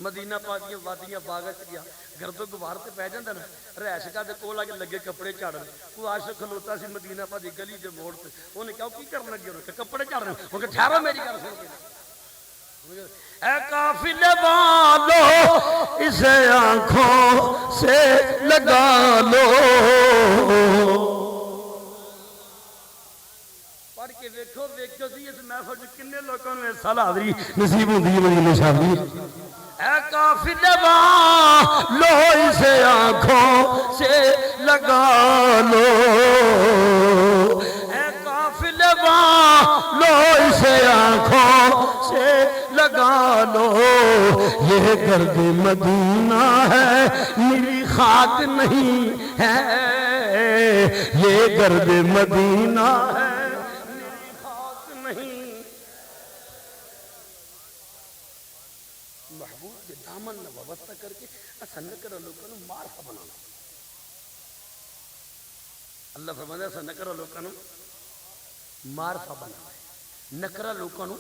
Speaker 1: مدینہ پاک دی وادیاں باغاں چ گیا گرد و غبار تے پہ جاندا نا رہائشگاہ دے کول آ کے لگے کپڑے جھاڑن کوئی عاشق کھلوتا سی مدینہ پاک دی گلی دے موڑ تے اونے کہا کی کرن لگے ہو کپڑے جھاڑ رہے ہو کہ ٹھہرو میری گل سن کے
Speaker 3: اے قافلے والو اسے آنکھوں سے لگا لو.
Speaker 1: پڑھ کے ویکھو ویکھو سی اس محفل وچ کنے لوکاں نوں اس سال حاضری
Speaker 3: نصیب ہوندی ہے مدینے شاہی. اے قافلے والو اسے آنکھوں سے لگا لو. اے قافلے والو اسے آنکھوں سے لگا لو یہ گرد مدینہ ہے میری خاک نہیں ہے. یہ گرد مدینہ ہے میری خاک نہیں.
Speaker 1: محبوب کے دامن نہ وابستہ کر کے اسا نہ کرو لوکاں نوں معرفہ بنانا. اللہ فرماتا ہے اسا نہ کرو لوکاں نوں معرفہ بنانا نکرا لوکاں نوں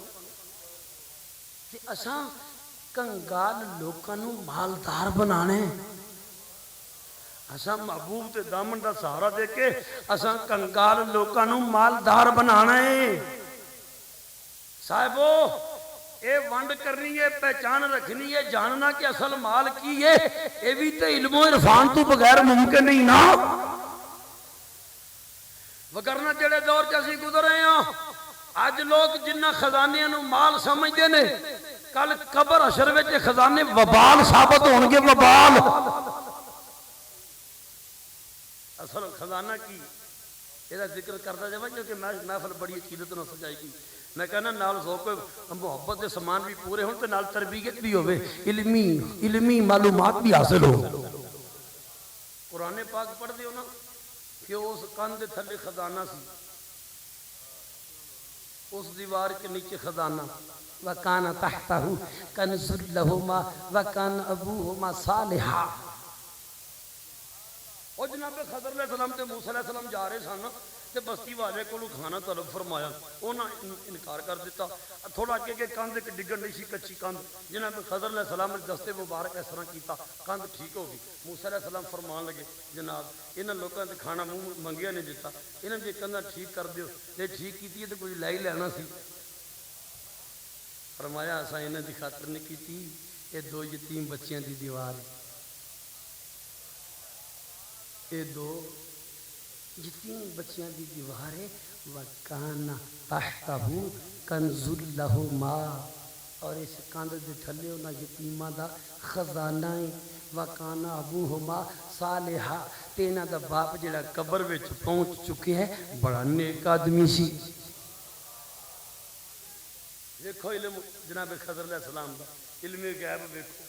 Speaker 1: کہ اساں کنگال لوکاں نوں مالدار بنانے. اساں محبوب تے دامن دا سہارا دے کے اساں کنگال لوکاں نوں مالدار بنانا ہے. صاحبو اے ونڈ کرنی ہے پہچان رکھنی ہے جاننا کہ اصل مال کی ہے اے بھی تے علم و عرفان تو بغیر ممکن نہیں نا. وگرنہ جڑے دور چ اسی گزر رہے ہیں اج لوگ جنہ خزانیاں نو مال سمجھدے نے کل قبر حشر وچ خزانے وبال ثابت ہون گے. وبال اصل خزانہ کی یہ ذکر کرتا جا کیونکہ محفل بڑی عقیدت نہ سجائے گی. میں کہنا نال ذوق محبت کے سامان بھی پورے ہون تے نال تربیت بھی ہوے علمی معلومات بھی حاصل ہو. قرآن پاک پڑھ دیو نا کہ اس کندھ تھلے خزانہ سی اس دیوار کے نیچے خزانہ
Speaker 3: وَكَانَ تَحْتَهُ كَنْزٌ لَهُمَا وَكَانَ أَبُوهُمَا صَالِحًا.
Speaker 1: اور جناب خضر علیہ السلام تے موسیٰ علیہ السلام جا رہے سن تے بستی والے کو کھانا طلب فرمایا انہاں انکار کر دیتا. تھوڑا اگے کہ کندھ ایک ڈگن نہیں سی کچی کندھ جناب خضر علیہ السلام نے دستے مبارک اس طرح کیتا کندھ ٹھیک ہو گئی. موسیٰ علیہ السلام فرمان لگے جناب انہاں لوکاں تے کھانا منہ منگیا نہیں دیتا انہاں جے کندھاں ٹھیک کر دیو تے ٹھیک کیتی تے کوئی لائی لینا سی. فرمایا اساں انہاں دی خاطر نہیں کیتی یہ دو یتیم بچیاں دی دیوار ہے. یہ دو یتیم بچیاں دی دیوار ہے. وَكَانَ تَحْتَهُ كَنْزٌ لَهُمَا اور اس کندھ دے تھلے انہاں یتیماں دا خزانہ ہے. وَكَانَ أَبُوهُمَا صَالِحًا تے انہاں دا باپ جڑا قبر وچ پہنچ چکے ہے بڑا نیک آدمی سی. دیکھو علم جناب خضر علیہ السلام دا علم غیب دیکھو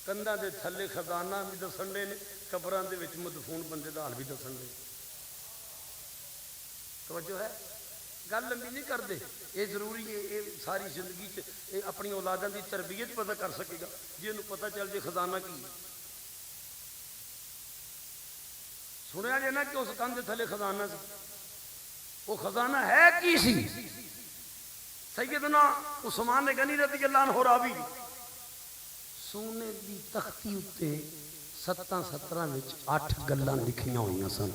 Speaker 1: کندھاں دے تھلے خزانہ بھی دسن دے نے قبراں دے وچ مدفون بندے دا حال بھی دسن دے. توجہ ہے گل لمبی نہیں کرتے یہ ضروری ہے یہ ساری زندگی چ اپنی اولاداں دی تربیت پتہ کر سکے گا جی انہوں پتہ چل جائے خزانہ کی. سنیا جائے نا کہ اس کندھ دے تھلے خزانہ سی وہ خزانہ ہے کی سی. سیدنا عثمان غنی رضی اللہ عنہ راوی
Speaker 3: سونے دی تختی اتے 17 وچ 8 گلاں لکھیاں ہوئیاں سن.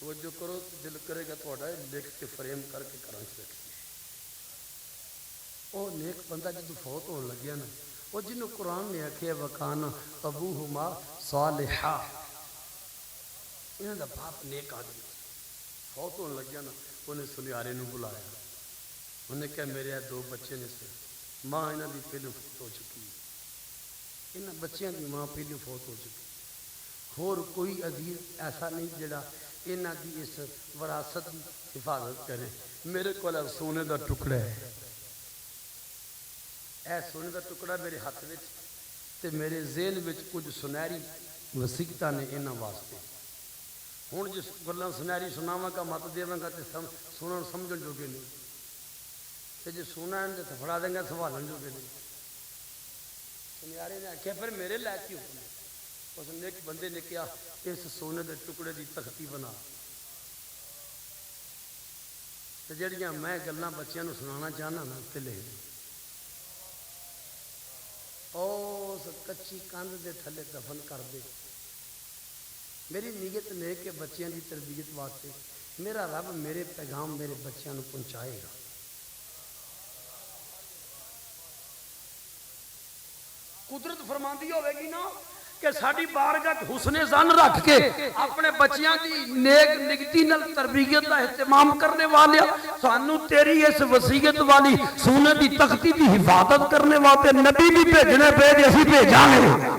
Speaker 1: توجہ کرو دل کرے گا تھوڑا لکھ کے فریم کر کے کراں چ رکھیے. وہ نیک بندہ جدو فوت ہون لگیا نا وہ جنہوں قرآن نے آکھیا وَكَانَ أَبُوهُمَا صَالِحًا انہاں دا باپ نیک آدمی فوت ہون لگیا نا انہیں سنیارے نو بلایا انہیں کہا میرے دو بچے نے سے ماں انہاں دی پہلو فوت ہو چکی انہاں بچیاں دی ماں پہلو فوت ہو چکی اور کوئی عزیز ایسا نہیں جڑا انہاں دی اس وراثت دی حفاظت کرے. میرے کو سونے دا ٹکڑا ہے اے سونے دا ٹکڑا میرے ہاتھ وچ تے میرے ذہن وچ کچھ سنہری وسیعتاں نے انہاں واسطے ہوں جس گلیں سنہری سناواں کا مت دے گا تو سنن سمجھن جوگے نہیں، تو جی سونا ہے تو فڑا دیں گا سنبھالن جوگے نہیں۔ سنیارے نے آخیا پھر میرے لائق کی حکم ہے؟ اس نے ایک بندے نے کہا اس سونے کے ٹکڑے کی تختی بنا، تو جڑیاں میں گلاں بچیاں نو سنانا چاہنا نا تے لکھ دے، اس کچی کندھ دے تھلے دفن کر دے۔ میری نیت نیک کے بچیاں کی تربیت واسطے میرا رب میرے پیغام میرے بچیاں نو پہنچائے گا۔
Speaker 2: قدرت فرماندی ہوے گی نا کہ ساری بارگاہ حسن زن رکھ کے اپنے بچیاں دی نیک نگتی نال تربیت دا اہتمام کرنے والے سانو تیری اس وصیت والی سونے دی تختی دی حفاظت کرنے واسطے نبی بھی بھیجنے پے تے اسی بھیجاں گے۔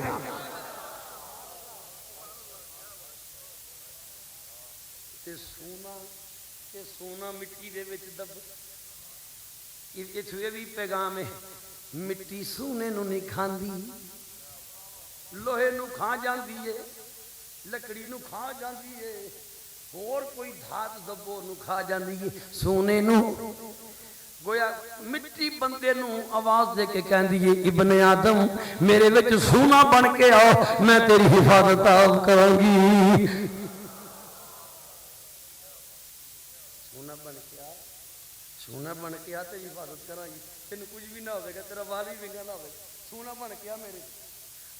Speaker 1: سونا مٹی دے وچ دب، یہ بھی پیغام ہے، مٹی سونے نو نہیں کھاندی، لوہے نو کھا جاندی ہے، لکڑی نو کھا جاندی ہے، اور کوئی دھات دبو نو کھا جاندی ہے، سونے نو گویا مٹی بندے نو آواز دے کے کہندی ہے ابن آدم میرے وچ سونا بن کے آؤ میں تیری حفاظت آپ کراں گی۔ سونا بن کے آ تیری حفاظت کرا گی، تین کچھ بھی نہ ہوگا، تیرا وال بھی ونگا نہ ہوگا، سونا بن کے آ میرے۔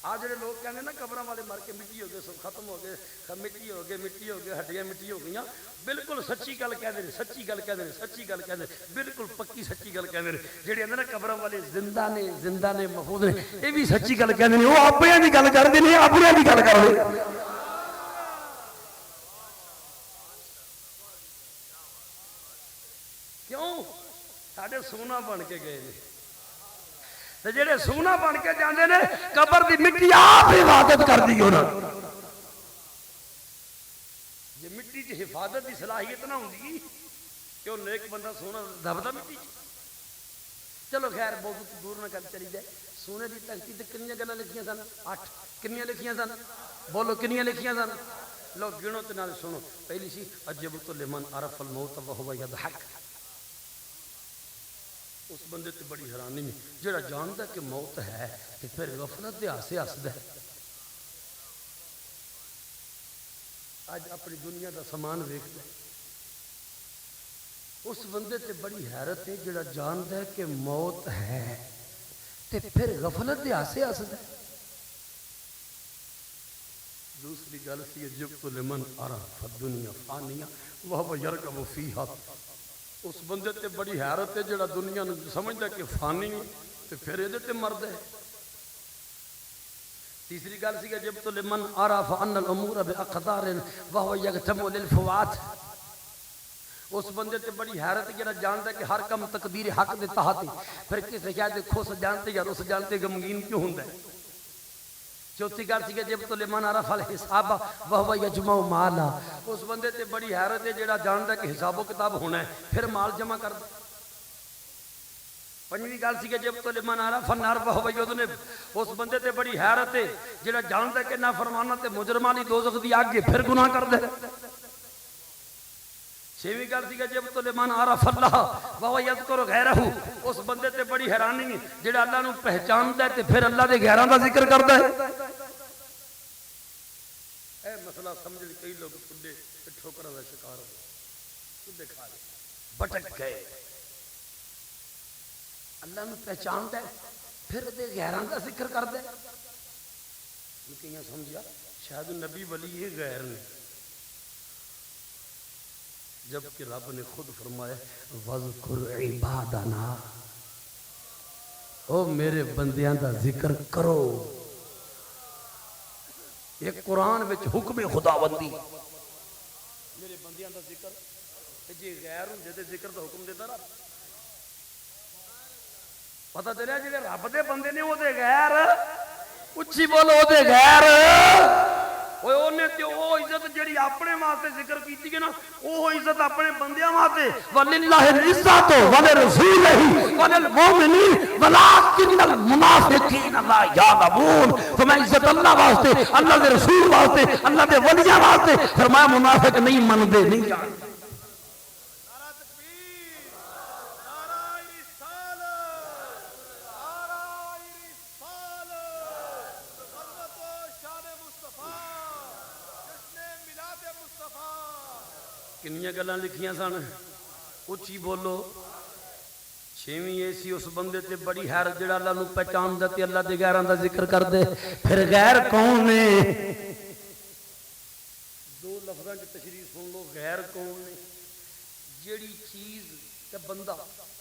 Speaker 1: آج جڑے لوگ کہتے ہیں نا قبراں والے مر کے مٹی ہو گئے سب ختم ہو گئے، مٹی ہو گئے ہڈیاں مٹی ہو گئی، بالکل سچی گل کہتے ہیں، سچی گل کہتے ہیں، سچی گل کہتے ہیں، بالکل پکی سچی گل کہتے ہیں۔ جڑے اندر نا قبراں والے زندہ نے محفوظ نے، یہ بھی سچی گل کہتے ہیں، وہ اپنے دی گل کرتے ہیں، اپنے دی گل کر رہے۔ کیوں؟ ساڈے سونا بن کے گئے نے، تے جڑے سونا بن کے جاندے نے قبر دی مٹی آپ حفاظت کر دی انہاں۔ جے مٹی دی حفاظت دی صلاحیت نہ ہوندی کہ وہ نیک بندہ سونا دبدا مٹی۔ چلو خیر بہت دور نہ گل چلی جائے، سونے دی تختی تے کنیاں گلاں لکھیاں سن؟ 8۔ کنیاں لکھیاں سن؟ بولو کنیاں لکھیاں سن؟ لو گنو تے نال سنو۔ پہلی سی عجبت لمن عرف الموت وهو يضحك، اس بندے تے بڑی حیرانی میں جڑا جاندا کہ موت ہے تے پھر غفلت دے ہاسے ہسدا ہے۔ اج اپنی دنیا دا سامان ویکھدا ہے، اس بندے تے بڑی حیرت ہے جڑا جاندا ہے کہ موت ہے تے پھر غفلت دے ہاسے ہسدا ہے۔ دوسری گل سی عجبت لمن عرف الدنیا فانیہ وهو يركب فيها، اس بندے تے بڑی حیرت ہے جڑا دنیا نو سمجھدا کہ فانی تے پھر یہ تے مرد ہے۔ تیسری گل سی عجبت لمن عرف ان الامور باقدار وهو يغتم للفوات، اس بندے تے بڑی حیرت ہے جڑا جاندا کہ ہر کم تقدیر حق دے تحت پھر کسے شاید خوش جانتے یا رس جانتے غمگین کیوں ہوندا ہے۔ چوتھی گل سی کہ جب تو لمن عرف الحساب وهو یجمع مالا، اس بندے تے بڑی حیرت ہے جڑا جاندا کہ حساب و کتاب ہونا ہے پھر مال جمع کر دے۔ پنجویں گل سی کہ جب تو لمن عرف النار وهو یذنب، اس بندے تے بڑی حیرت ہے جڑا جاندا کہ نافرماناں تے مجرماں دی دوزخ دی آگ پھر گناہ کر دے۔ چھویں گل سی کہ جب تو لمن عرف اللہ وهو یذکر غیرہ، اس بندے تے بڑی حیرانی ہے جڑا اللہ نو پہچاندا ہے تے پھر اللہ دے غیراں دا ذکر کردا ہے۔ اے مسئلہ سمجھ کئی لوگ ٹھڈے ٹھوکراں دا شکار ہو گئے، ٹھڈے کھا لے بٹک گئے۔ اللہ نو پہچاندا ہے پھر دے غیراں دا ذکر کردا ہے۔ کیاں سمجھیا شاید نبی ولی یہ غیر نے، جبکہ رب نے خود فرمایا وَذْكُرْ عِبَادَنَا، او میرے بندیاں دا ذکر کرو۔ ایک قرآن وچ حکم خداوندی میرے بندیاں دا ذکر، جی غیر ہوندے تے ذکر دا حکم دیتا رب۔ پتہ چلیا جڑے رب دے بندے نے او دے غیر، اچھی بولو او دے غیر
Speaker 2: اوے اونے تے او عزت جڑی اپنے واسطے ذکر کیتی ہے نا او عزت اپنے بندیاں واسطے وللہ العزت ولرسولہ وللمؤمنین ولکن المنافقین لا یعلمون. فرمایا عزت اللہ واسطے، اللہ دے رسول واسطے، اللہ دے ولیاں واسطے. فرمایا منافق نہیں مندے نہیں جانتے.
Speaker 1: کنیاں گلاں لکھیاں سن، اچھی بولو. چھویں اے سی اس بندے تے بڑی حیرت جڑا اللہ نو پہچان دے اللہ دے غیراں دا ذکر کر دے. پھر غیر کون نے؟ دو لفظاں وچ تشریح سن لو. غیر کون نے؟ جیڑی چیز تے بندہ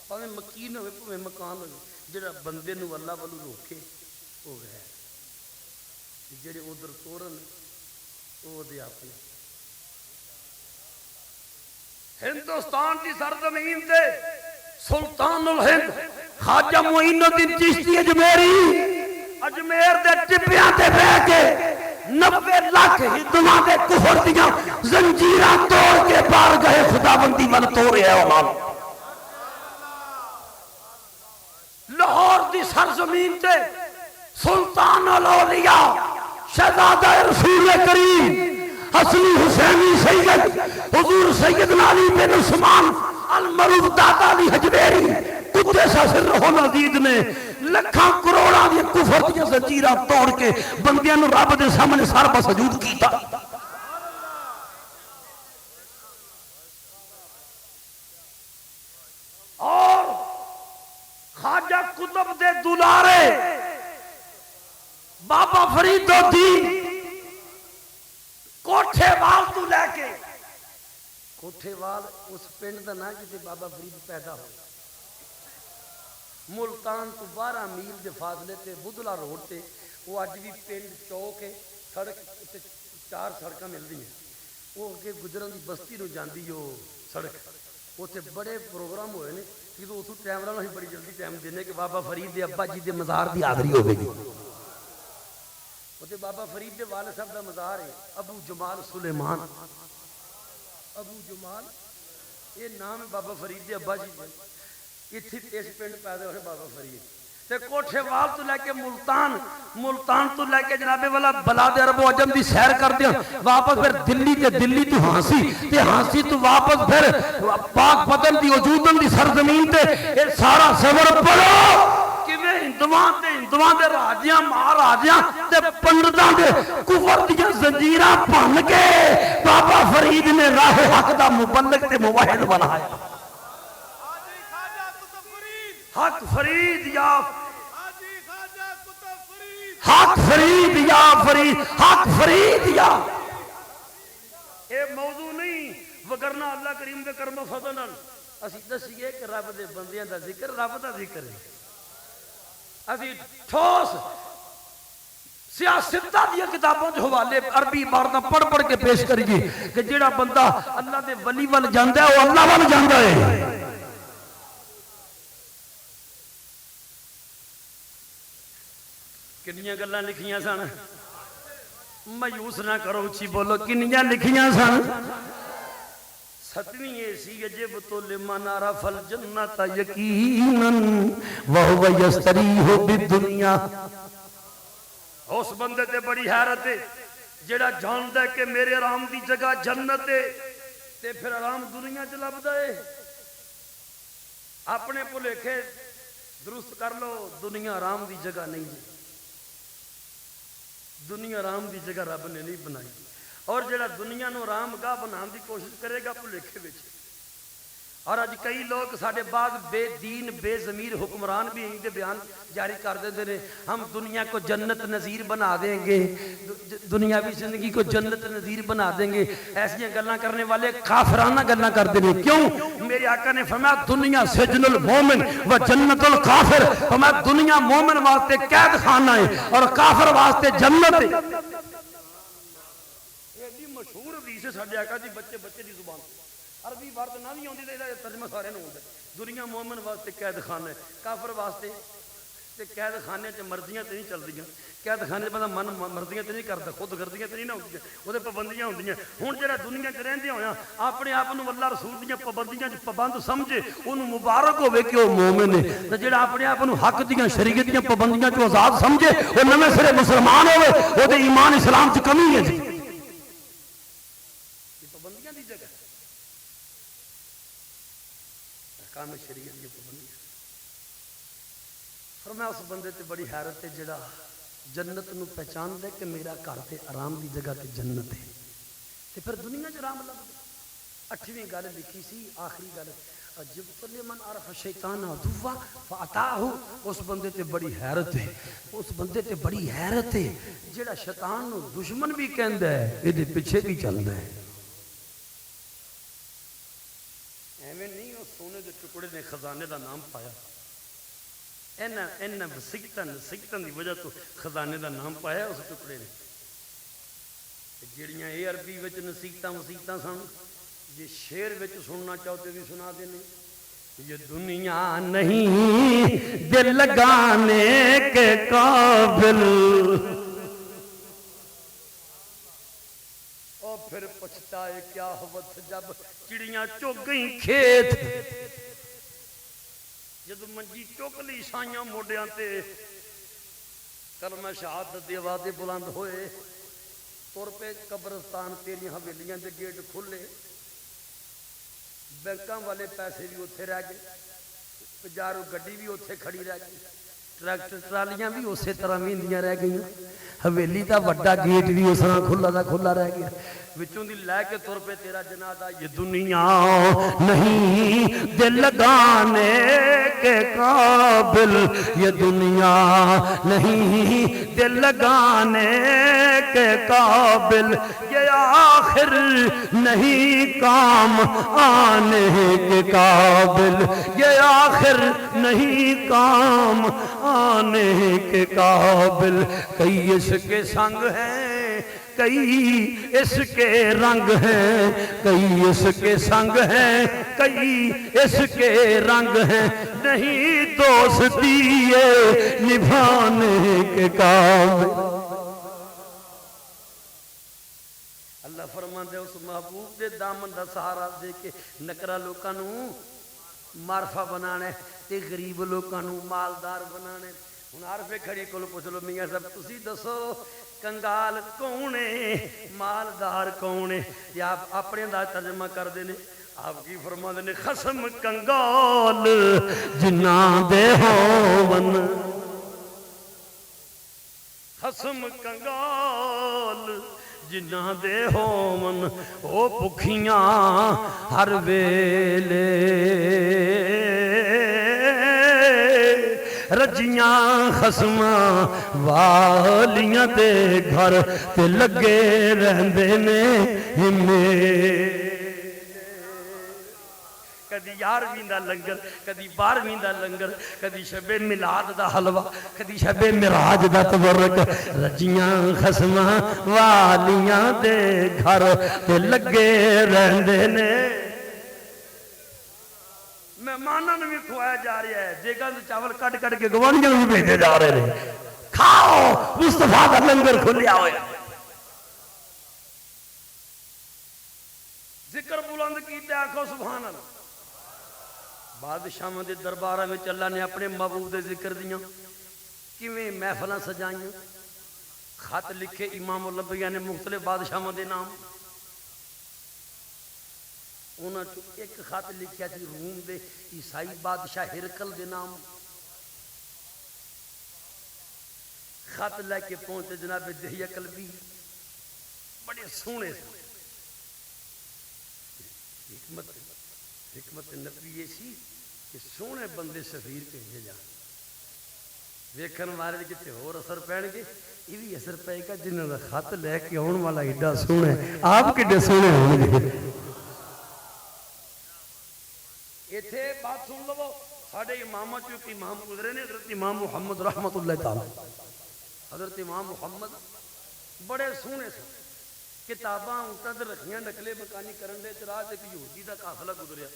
Speaker 1: پاویں مکین ہوے پاویں مکان ہوے جڑا بندے نو اللہ والو روکے او غیر. جڑے ادھر توڑن او دے اپنے.
Speaker 2: ہندوستان کی سرزمین تے سلطان الہند خواجہ معین الدین چشتی اجمیر دے ٹپیاں تے بیٹھ کے 90 لاکھ ہندوؤں دے کفر دیاں زنجیراں توڑ کے بارگاہ خداوندی ول توڑیا انہاں. لاہور دی سرزمین تے سلطان الاولیاء شہزادہ رسول کریم حسنی حسینی سید حضور سیدنا علی بن عثمان المعروف دادا علی حجویری قدس سرہ العزیز نے لکھاں کروڑاں دی کفر دی زنجیراں توڑ کے بندیاں نو رب دے سامنے سر بسجود کیتا. اور خواجہ قطب دے دلارے بابا فرید الدین کوٹھے وال تو لے کے
Speaker 1: کوٹھے وال اس پنڈ دا نا جتے بابا فرید پیدا ہوئے. ملتان تو 12 میل دے فاصلے تے بدلا روڈ تے وہ اج بھی پنڈ چوک ہے. سڑک 4 سڑکاں ملدی ہیں. وہ اگے گجران دی بستی نو جاندی او سڑک. اوتھے بڑے پروگرام ہوئے نے کہ اتھوں ٹائم نال بڑی جلدی ٹائم دینے کہ بابا فرید دے ابا جی دے مزار دی حاضری ہوے گی. بابا فرید دے والد صاحب دا مزار ہے ابو جمال سلیمان. ابو جمال یہ نام ہے بابا فرید دے ابا جی. اتھے اس پنڈ پیدا ہوئے بابا فرید.
Speaker 2: تے کوٹھے وال تو لے کے ملتان تو لے کے جناب والا بلاد عرب و عجم دی سیر کر دیا واپس پھر دلی تے دلی تو ہانسی تو واپس پھر پاک پتن دی وجودن دی سرزمین تے یہ سارا سفر پڑھو ہندوان دے راجیاں مہاراجیاں تے پنڈتاں دے کفر دیاں زنجیراں بھن کے بابا فرید نے راہ حق دا مبلغ تے موحد بنایا. حق فرید یا حق فرید یا فرید حق فرید یا. اے موضوع نہیں وگرنہ اللہ کریم دے کرم و فضل نال
Speaker 1: اسی دسیے کہ رب دے بندیاں دا ذکر رب دا ذکر ہے.
Speaker 2: اسی ٹھوس سیاستہ دیا کتابوں جو حوالے عربی عبارتاں پڑھ کے پیش کریے کہ جیڑا بندہ اللہ دے ولی وال جاندا ہے وہ اللہ وال جاندا ہے.
Speaker 1: کنیاں گلاں لکھیاں سن. مایوس نہ کرو اچھی بولو. کنیاں لکھیاں سن. 7ویں اے سی یجب تو لمن عرف الجنت یقینا وهو یستریح بالدنیا.
Speaker 2: اس بندے تے بڑی حیرت ہے جڑا جاندا ہے کہ میرے آرام دی جگہ جنت ہے تے پھر آرام دنیا چ لبدا ہے. اپنے بھلیکھے درست کر لو. دنیا آرام دی جگہ نہیں ہے. دنیا آرام دی جگہ رب نے نہیں بنائی. اور جڑا دنیا نو آرام گاہ بنان دی کوشش کرے گا بھلیکھے وچ. اور اج کئی لوگ ساڈے بعد بے دین بے ضمیر حکمران بھی ان کے بیان جاری کر دیتے ہیں ہم دنیا کو جنت نظیر بنا دیں گے, دنیاوی زندگی کو جنت نظیر بنا دیں گے. ایسی گلاں کرنے والے کافرانہ گلاں کرتے ہیں. کیوں؟ میرے آقا نے فرمایا دنیا سجن المومن و جنت الکافر. فرمایا دنیا مومن واسطے قید خانہ ہے اور کافر واسطے جنت ہے. یہ مشہور حدیث ہے ساڈے آقا دی بچے بچے دی زبان. عربی بارت نہ نہیں ہوندی تے ترجمہ سارے نوں ہوندا. دنیا مومن واسطے قید خانہ ہے, کافر واسطے تے قید خانے چ مرضیاں تے نہیں چلدیاں قید خانے بندہ من مرضیاں تے نہیں کردا خود گردیاں تے نہیں نہ ہوندیاں اودے پابندیاں ہوندیاں ہن جڑا دنیا چ رہندے ہویا اپنے آپ نو اللہ رسول دیاں پابندیاں چ پابند سمجھے اونوں مبارک ہوے کہ او مومن ہے تے جڑا اپنے آپ نو حق دیاں شریعت دیاں پابندیاں چ آزاد سمجھے او نویں سرے مسلمان ہوے اودے ایمان اسلام چ کمی ہے جی یہ پابندیاں دی جگہ احکام شریعت دی پابندیاں فرمایا اس بندے تے بڑی حیرت ہے جڑا جنت نو پہچان دے کہ میرا گھر تے آرام دی جگہ تے جنت ہے تے پھر دنیا چ آرام لگ دے 8ویں گل لکھی سی آخری گل عجب لمن عرف الشیطان عدوا فاتاه اس بندے تے بڑی حیرت ہے اس بندے تے بڑی حیرت ہے جڑا شیطان نو دشمن بھی کہندا ہے اے دے پیچھے بھی چلدا ہے ایویں نہیں او سونے دے ٹکڑے نے خزانے دا نام پایا اینا وسیقتاں دی وجہ تو خزانے دا نام پایا اس ٹکڑے نے جڑیاں اے عربی وچ نصیحتاں سن یہ شعر وچ سننا چاہتے بھی سنا دینے یہ دنیا نہیں دل لگانے کے قابل اور پھر پچھتائے کیا وقت جب چڑیاں چگ گئیں کھیت جدو منجی چک لی شائیاں موڈیاں تے کلمہ شہادت دی آوازیں بلند ہوئے تر پہ قبرستان تیری حویلیاں دے گیٹ کھلے بینکاں والے پیسے بھی اتھے رہ گئے پجارو گڈی بھی اتھے کھڑی رہ گئی ٹریکٹر ٹرالیاں بھی اسی طرح ویندیاں رہ گئیں حویلی دا وڈا گیٹ بھی اس طرح کھلا رہ گیا وچوں دی لے کے تر پہ تیرا جنازہ یہ دنیا نہیں دل لگانے کے قابل یہ دنیا نہیں دل لگانے کے قابل یہ آخر نہیں کام آنے کے قابل یہ آخر نہیں کام آنے کے قابل کئی اس کے سنگ ہیں کئی اس کے رنگ ہیں کئی اس کے سنگ ہیں کئی اس کے رنگ ہیں نہیں دوستی نبھانے کے کام اللہ فرماندے اس محبوب دے دامن دا سہارا دے کے نکرا لوکاں نو معرفہ بنانے تے غریب لوکاں نو مالدار بنانے ہن عارفے کھڑی کول پوچھ لو میاں صاحب تسی دسو کنگال کون ہے مالدار کون ہے یا آپ اپنے دا ترجمہ کر دینے آپ کی فرما دینے خسم کنگال جناں دے ہون خسم کنگال جناں دے ہون او بکھیاں ہر ویلے رجیاں خسماں والیاں دے گھر تے لگے رہندے نے کدی 11ویں دا لنگر کدی 12ویں دا لنگر کدی شب میلاد دا حلوہ کدی شب معراج دا تبرک رجیاں خسماں والیاں دے گھر تے لگے رہندے نے مہمانوں نے بھی کھوایا جا رہا ہے دیگاں سے چاول کٹ کے گوانیاں بھی بھیجے جا رہے ہیں کھاؤ مصطفیٰ کا لنگر کھلیا ہویا ذکر بلند کیتے آنکھوں سبحان اللہ بادشاہ دے دربارہ میں اللہ نے اپنے محبوب دے ذکر دیاں کیویں محفلاں سجائیاں خط لکھے امام الانبیاء نے مختلف بادشاہاں دے نام انہاں چوں ایک خط لکھیا سی روم دے عیسائی بادشاہ ہرکل دے نام خط لے کے پہنچے جناب دہیہ کلبی بڑے سونے حکمت نبی یہ سی کہ سونے بندے سفیر بھیجے جان ویکھن مارے کتے اور اثر پین گے یہ بھی اثر پائے گا جنہوں نے خط لے کے آن والا ایڈا سونے آپ کڈے سونے ہوں گے ایتھے بات سن لو ساڑھے امامہ چونکہ امام گزرے نے حضرت امام محمد رحمت اللہ تعالی حضرت امام محمد بڑے سونے سے کتاباں اونٹاں تے رکھیاں نقلے مکانی کرن دے راہ تے یہودی دا قافلہ گزریا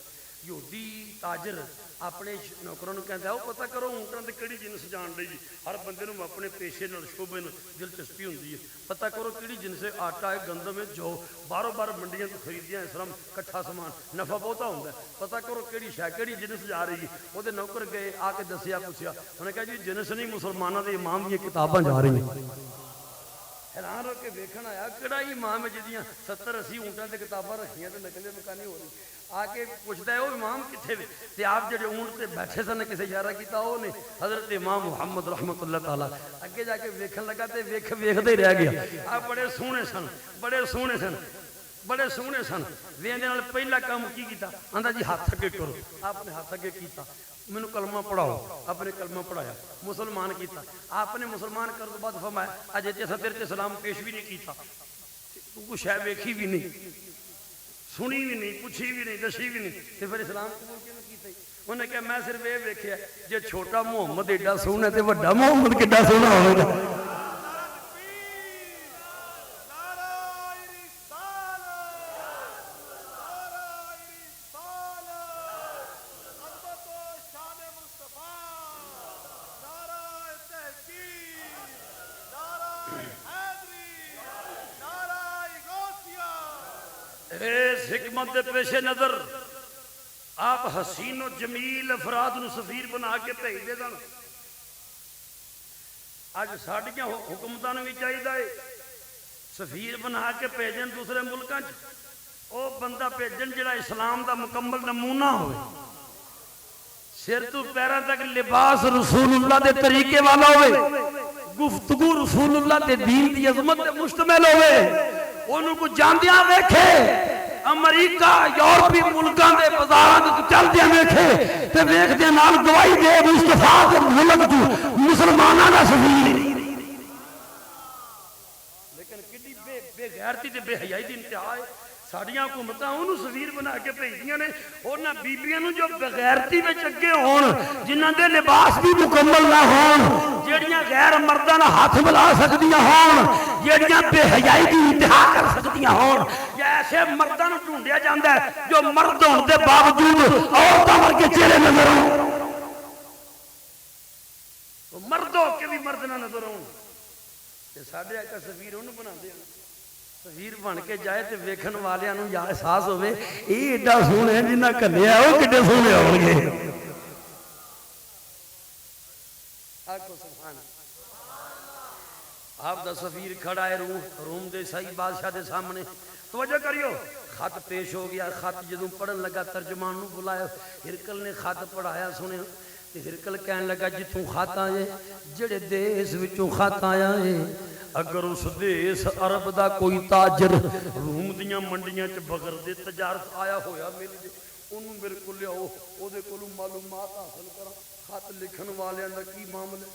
Speaker 2: یہودی تاجر اپنے نوکروں کہتا ہے پتہ کرو اونٹاں تے کیڑی جنس جان رہی جی ہر بندے نوں اپنے پیشے نال شعبے نال دلچسپی ہوندی ہے پتہ کرو کیڑی جنس آٹا ہے گندم ہے جو باروں بار منڈیاں تو خریدیاں اس طرح کٹھا سامان نفع بہتا ہوندا ہے پتہ کرو کیڑی شے کیڑی جنس جا رہی ہے وہ نوکر گئے آ کے دسیا پوچھیا انہوں نے کہا جی جنس نہیں مسلمانوں دے امام دی کتاباں جا رہی ہیں حیران ہو کے ویکھن آیا کہڑا امام ہے جدیاں 70-80 اونٹاں تے کتاباں رکھیاں تے نقلے مکانی ہو رہی آ کے پوچھتا ہے وہ امام کتنے وے تے آپ جڑے اونٹ تے بیٹھے سن کسے اشارہ کیتا وہ نے حضرت امام محمد رحمت اللہ تعالی اگے جا کے ویکھن لگا تے ویکھدے ہی رہ گیا آپ بڑے سونے سن بڑے سونے سن ویندے نال پہلا کام کی کیتا آندا جی ہاتھ اگے کرو آپ نے ہاتھ اگے کیتا مینوں کلمہ پڑھاؤ آپ نے کلمہ پڑھایا مسلمان کیتا آپ نے مسلمان کرنے کے بعد فرمایا اج تے تیرے تے سلام پیش بھی نہیں کیتا تو کوئی شے ویکھی بھی نہیں سنی بھی نہیں پوچھی بھی نہیں دسی بھی نہیں تے پھر اسلام قبول کیوں کیتا انہوں نے کہا میں صرف یہ ویکھیا جے چھوٹا محمد ایڈا سونا تے بڑا محمد کڈا سونا ہوے گا حکمت پیش نظر آپ حسین و جمیل افراد نو سفیر بنا کے بھیج دے سن اج ساڈیاں حکومتاں نوں بھی چاہیے سفیر بنا کے بھیجن دوسرے ملکاں او بندہ بھیجن جڑا اسلام دا مکمل نمونہ ہوئے سر تو پیراں تک لباس رسول اللہ دے طریقے والا ہوئے گفتگو رسول اللہ دے دین دی عظمت تے مشتمل ہوئے انہوں کو جاندیاں ویکھے امریکہ یورپی ملکاں دے بازاراں تے چلدیاں ویکھے تے ویکھدے نال گواہی دے مصطفیٰ دے ملک تو مسلماناں دا سفیر لیکن کڈی بے غیرتی تے بے حیائی دی انتہا ہے ساڈیاں حکومتاں انہوں سفیر بنا کے بھیجدیاں نے انہاں بیبیاں نوں جو بغیرتی وچ اگے ہون جنہاں دے لباس بھی مکمل نہ ہون جڑیاں غیر مرداں نال ہاتھ ملا سکدیاں ہون جڑیاں بے حیائی دی انتہا کر سکدیاں ہون یا ایسے مرداں نوں ڈھونڈیا جاندا ہے جو مرد ہون دے باوجود عورتاں ورگے چہرے نظر آون تو مرد ہو کے بھی مرد نہ نظر آون تے ساڈے آقا سفیر انہوں بناندے ہیں سفیر بن کے جائے تے ویکھن والیاں نوں یا احساس ہوے اے ایڈا سونے جنہاں کلیا او کڈے سونے ہون گے آکھو سبحان آپ دا سفیر کھڑا ہے روم دے صحیح بادشاہ دے سامنے توجہ کریو خط پیش ہو گیا خط جدوں پڑھن لگا ترجمان نوں بلایا ہرکل نے خط پڑھایا سنے تے ہرکل کہن لگا جتوں خط آئے جڑے دیس وچوں خط آیا ہے اگر اس دیس عرب دا کوئی تاجر روم دیاں منڈیاں چ بغیر دے تجارت آیا ہویا مل جے انہوں میرے کو لیاؤ او دے کولوں معلومات حاصل کراں خط لکھن والیاں دا کی معاملہ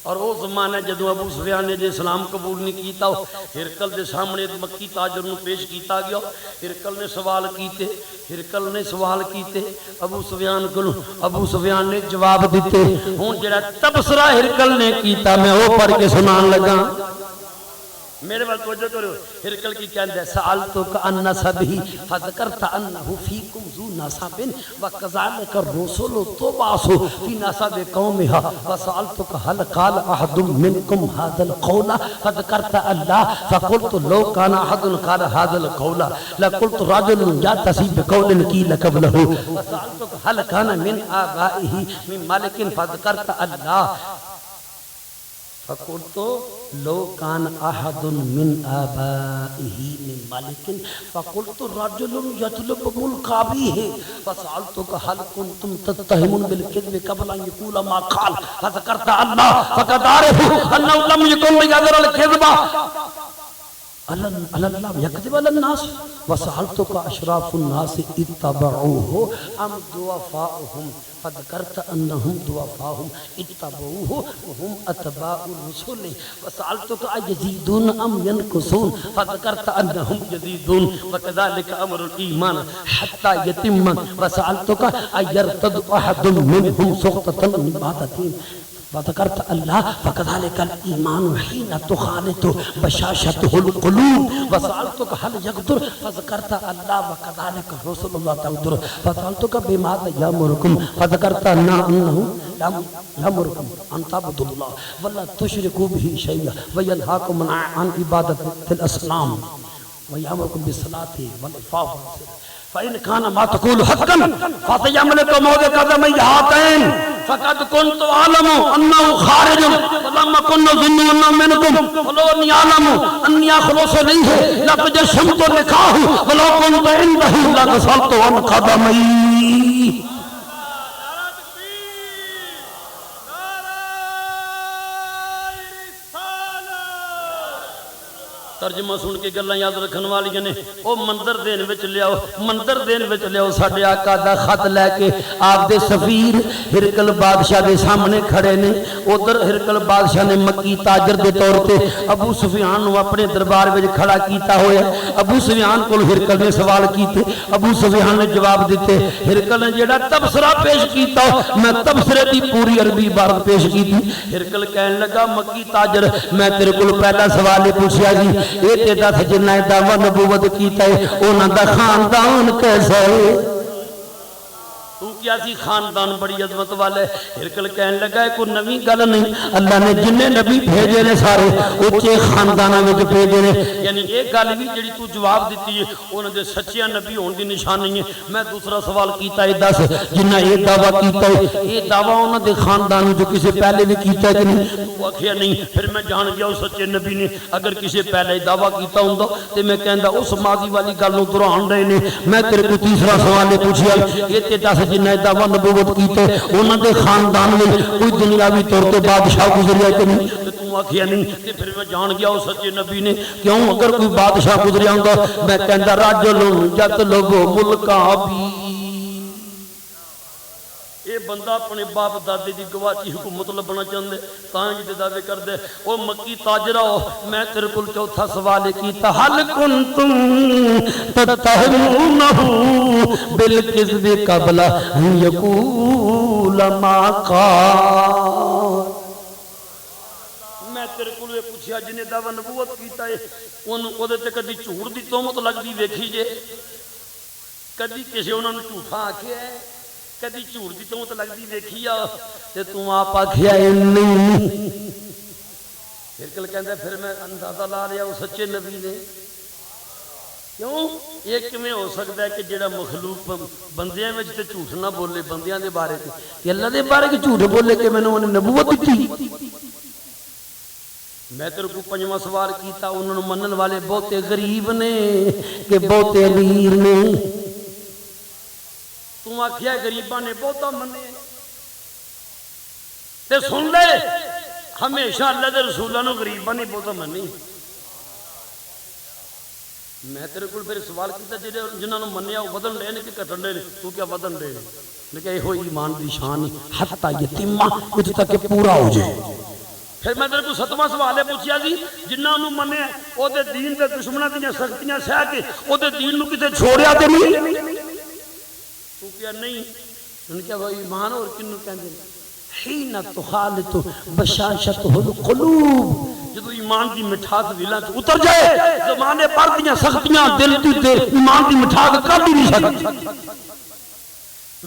Speaker 2: اور وہ زمانہ جدو ابو سفیان نے جو اسلام قبول نہیں کیتا ہرکل دے سامنے مکی تاجر نو پیش کیتا گیا ہرکل نے سوال کیتے ابو سفیان نے جواب دیتے ہوں جڑا تبصرہ ہرکل نے کیتا میں وہ پڑھ کے سنان لگا میرے بات توجہ کرو ہرکل کی کہندے سألتک عن نسبہ فذکرت انہ فیکم ذو نسب وکذالک الرسل تبعث فی نسب قومها وسألتک هل قال احد منکم هذا القول فذکرت اللہ فقلت لو كان احد قال هذا القول لقلت رجل یاتسی بقول قیل قبلہ وسألتک هل كان من آبائه من ملک فذکرت اللہ فقلت لو كان احد من آبائه من ملك فقلت رجل يطلب ملك أبيه فسألتك هل كنتم تتهمون بالكذب قبل أن يقول ما قال فذكرت الله فقد عرفوا أنه لم يكن ليذر الكذب اللہ یکذب علی الناس وسألتک اشراف الناس اتبعوه ام ضعفاؤهم فذكرت انهم ضعفاؤهم اتبعوه وهم اتباع الرسل وسألتك ايزيدون ام ينقصون فذكرت انهم يزيدون وكذلك امر الايمان حتى يتم وسألتك ايرتد احد منهم سقطة من بعد
Speaker 3: وذكرت الله فكذلك الإيمان حين تخالط بشاشته القلوب وسألتك هل يقدر فذكرت الله وكذلك رسول الله تقدر فسألتك بماذا يأمركم فذكرت أنه يأمركم أن تعبدوا الله ولا تشركوا به شيئا وينهاكم عن عبادة الأصنام ويأمركم بالصلاة والعفاف فإن كان ما تقول حقا فتيملك موضع قدمي هاتين فقد كنت أعلم أنه خارج ولما كنا ظنون منكم ولو أني أعلم أني أخلص إليه لتجشمت لقاه ولو كنت عنده لغسلت عن قدمي.
Speaker 1: ترجمہ سن کے گلاں یاد رکھن والی نے او مندر دین وچ لیاؤ مندر دین وچ لیاؤ ساڈے آقا دا خط لے کے آپ دے سفیر ہرکل بادشاہ دے سامنے کھڑے نے ادھر ہرکل بادشاہ نے مکی تاجر دے طور تے ابو سفیان نو اپنے دربار وچ کھڑا کیتا ہویا ابو سفیان کول ہرکل نے سوال کیتے ابو سفیان نے جواب دیتے ہرکل نے جیڑا تبصرہ پیش کیتا میں تبصرے دی پوری عربی عبارت پیش کیتی ہرکل کہنے لگا مکی تاجر میں تیرے کول پہلا سوال پوچھیا جی اے تے دس جنہ دعوی نبوت کیتا ہے انہاں دا خاندان کیسا ہے تو کیا سی خاندان بڑی عظمت والے ہرکل کہنے لگا ہے کوئی نوی گل نہیں اللہ نے جنہیں نبی بھیجے نے سارے اچھے خاندانہ میں جو بھیجے نے یعنی ایک گل بھی جڑی تو جواب دیتی ہے انہوں نے سچیاں نبی ہون دی نشان نہیں ہے میں دوسرا سوال کیتا ہے دس جنہ یہ دعویٰ کیتا ہے یہ دعویٰ انہوں نے خاندان جو کسی پہلے بھی کیتا ہے کہ نہیں تو آکھیا نہیں پھر میں جان گیا اس سچے نبی نے اگر کسی پہلے دعویٰ کیتا ہوں تو میں کہندا اس ماضی والی گلوں دوران رہے نے میں تیرے کو تیسرا سوال پوچھیا یہ تے دس جنہیں دعویٰ نبوت کیتے انہوں نے خاندان میں کوئی دنیاوی طور تے بادشاہ گزریا کہ نہیں تو آکھیا نہیں تے پھر میں جان گیا اس سچے نبی نے کیوں اگر کوئی بادشاہ گزریا ہوں گا میں کہندا راجل یطلب ملکا بھی یہ بندہ اپنے باپ دادے دی گواچی حکومت لبنا چاہندے تاں جے دعوے کردے او مکی تاجرہ میں تیرے کول چوتھا سوال کیتا حل کنتم تتہمونہ بالکذب قبل ان یقول ما قال میں تیرے کول یہ پوچھیا جنے دعوی نبوت کیتا ہے اونوں اودے تے کدی جھوٹ دی تہمت لگدی ویکھی جے کدی کسے انہاں نوں جھوٹا آکھیا ہے کدی جھوٹ دی تہمت لگدی ویکھی آ تے تو آپ آکھیا نہیں ہرکل کہندا پھر میں اندازہ لا لیا اس سچے نبی نے کیوں یہ کیویں ہو سکتا ہے کہ جڑا مخلوق بندیاں وچ تے جھوٹ نہ بولے بندیاں دے بارے تے کہ اللہ دے بارے کہ جھوٹ بولے کہ میں نے نبوت دتی میں تیرے کو پنجواں سوال کیتا انہوں نے منن والے بہتے غریب نے کہ بہتے امیر نے تو آکھیا غریباں نے بہتا منے تے سن لے ہمیشہ اللہ دے رسولاں نو غریباں نے بہتا منی میں تیرے کو پھر سوال کیتا جنہاں نو منیا وہ بدن لے نے کہ کٹن لے تو کیا بدن لے میں کہ یہ ایمان دی شان حتی یتیمہ کچھ تک کہ پورا ہو جائے پھر میں تیرے کو ستواں سوالے پوچھیا جی جنہاں نو منے او دے دین دے دشمناں دیاں سختیاں سہ کے او دے دین نو کتے چھوڑیا تے نہیں تو کیا نہیں ان کیا وہ ایمان اور کنوں کہندے حین تخالط بشاشتہ القلوب جدو ایمان دی مٹھاس دلاں چ اتر جائے زمانے پر دیاں سختیاں دل تے ایمان دی مٹھاس کر بھی نہیں سکتی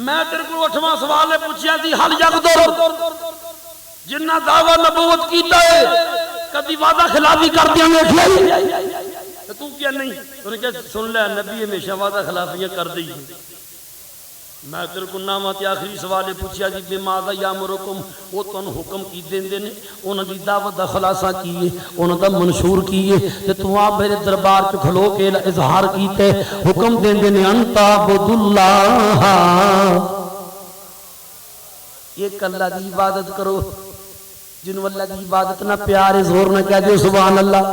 Speaker 1: میں تیرے کو 8واں سوال پوچھیا جی حل یقدر جنہ دعویٰ نبوت کیتا ہے کبھی وعدہ خلافی کر دیا میں تو کیا نہیں انہوں نے کہا سن لے نبی ہمیشہ وعدہ خلافیاں کر دی میں تیرے کو نامات آخری سوالے پوچھیا جی بے ماذا یامرکم وہ تو حکم کی دین دینے انہوں دی دعوت دا خلاصہ کیے انہوں دا منشور کیے تے تو آپ میرے دربار چ کھلو کے اظہار کیتے حکم دین دینے انتا عبد اللہ ایک اللہ دی عبادت کرو جنہوں اللہ دی عبادت نہ پیارے زور نہ کہہ دے سبحان اللہ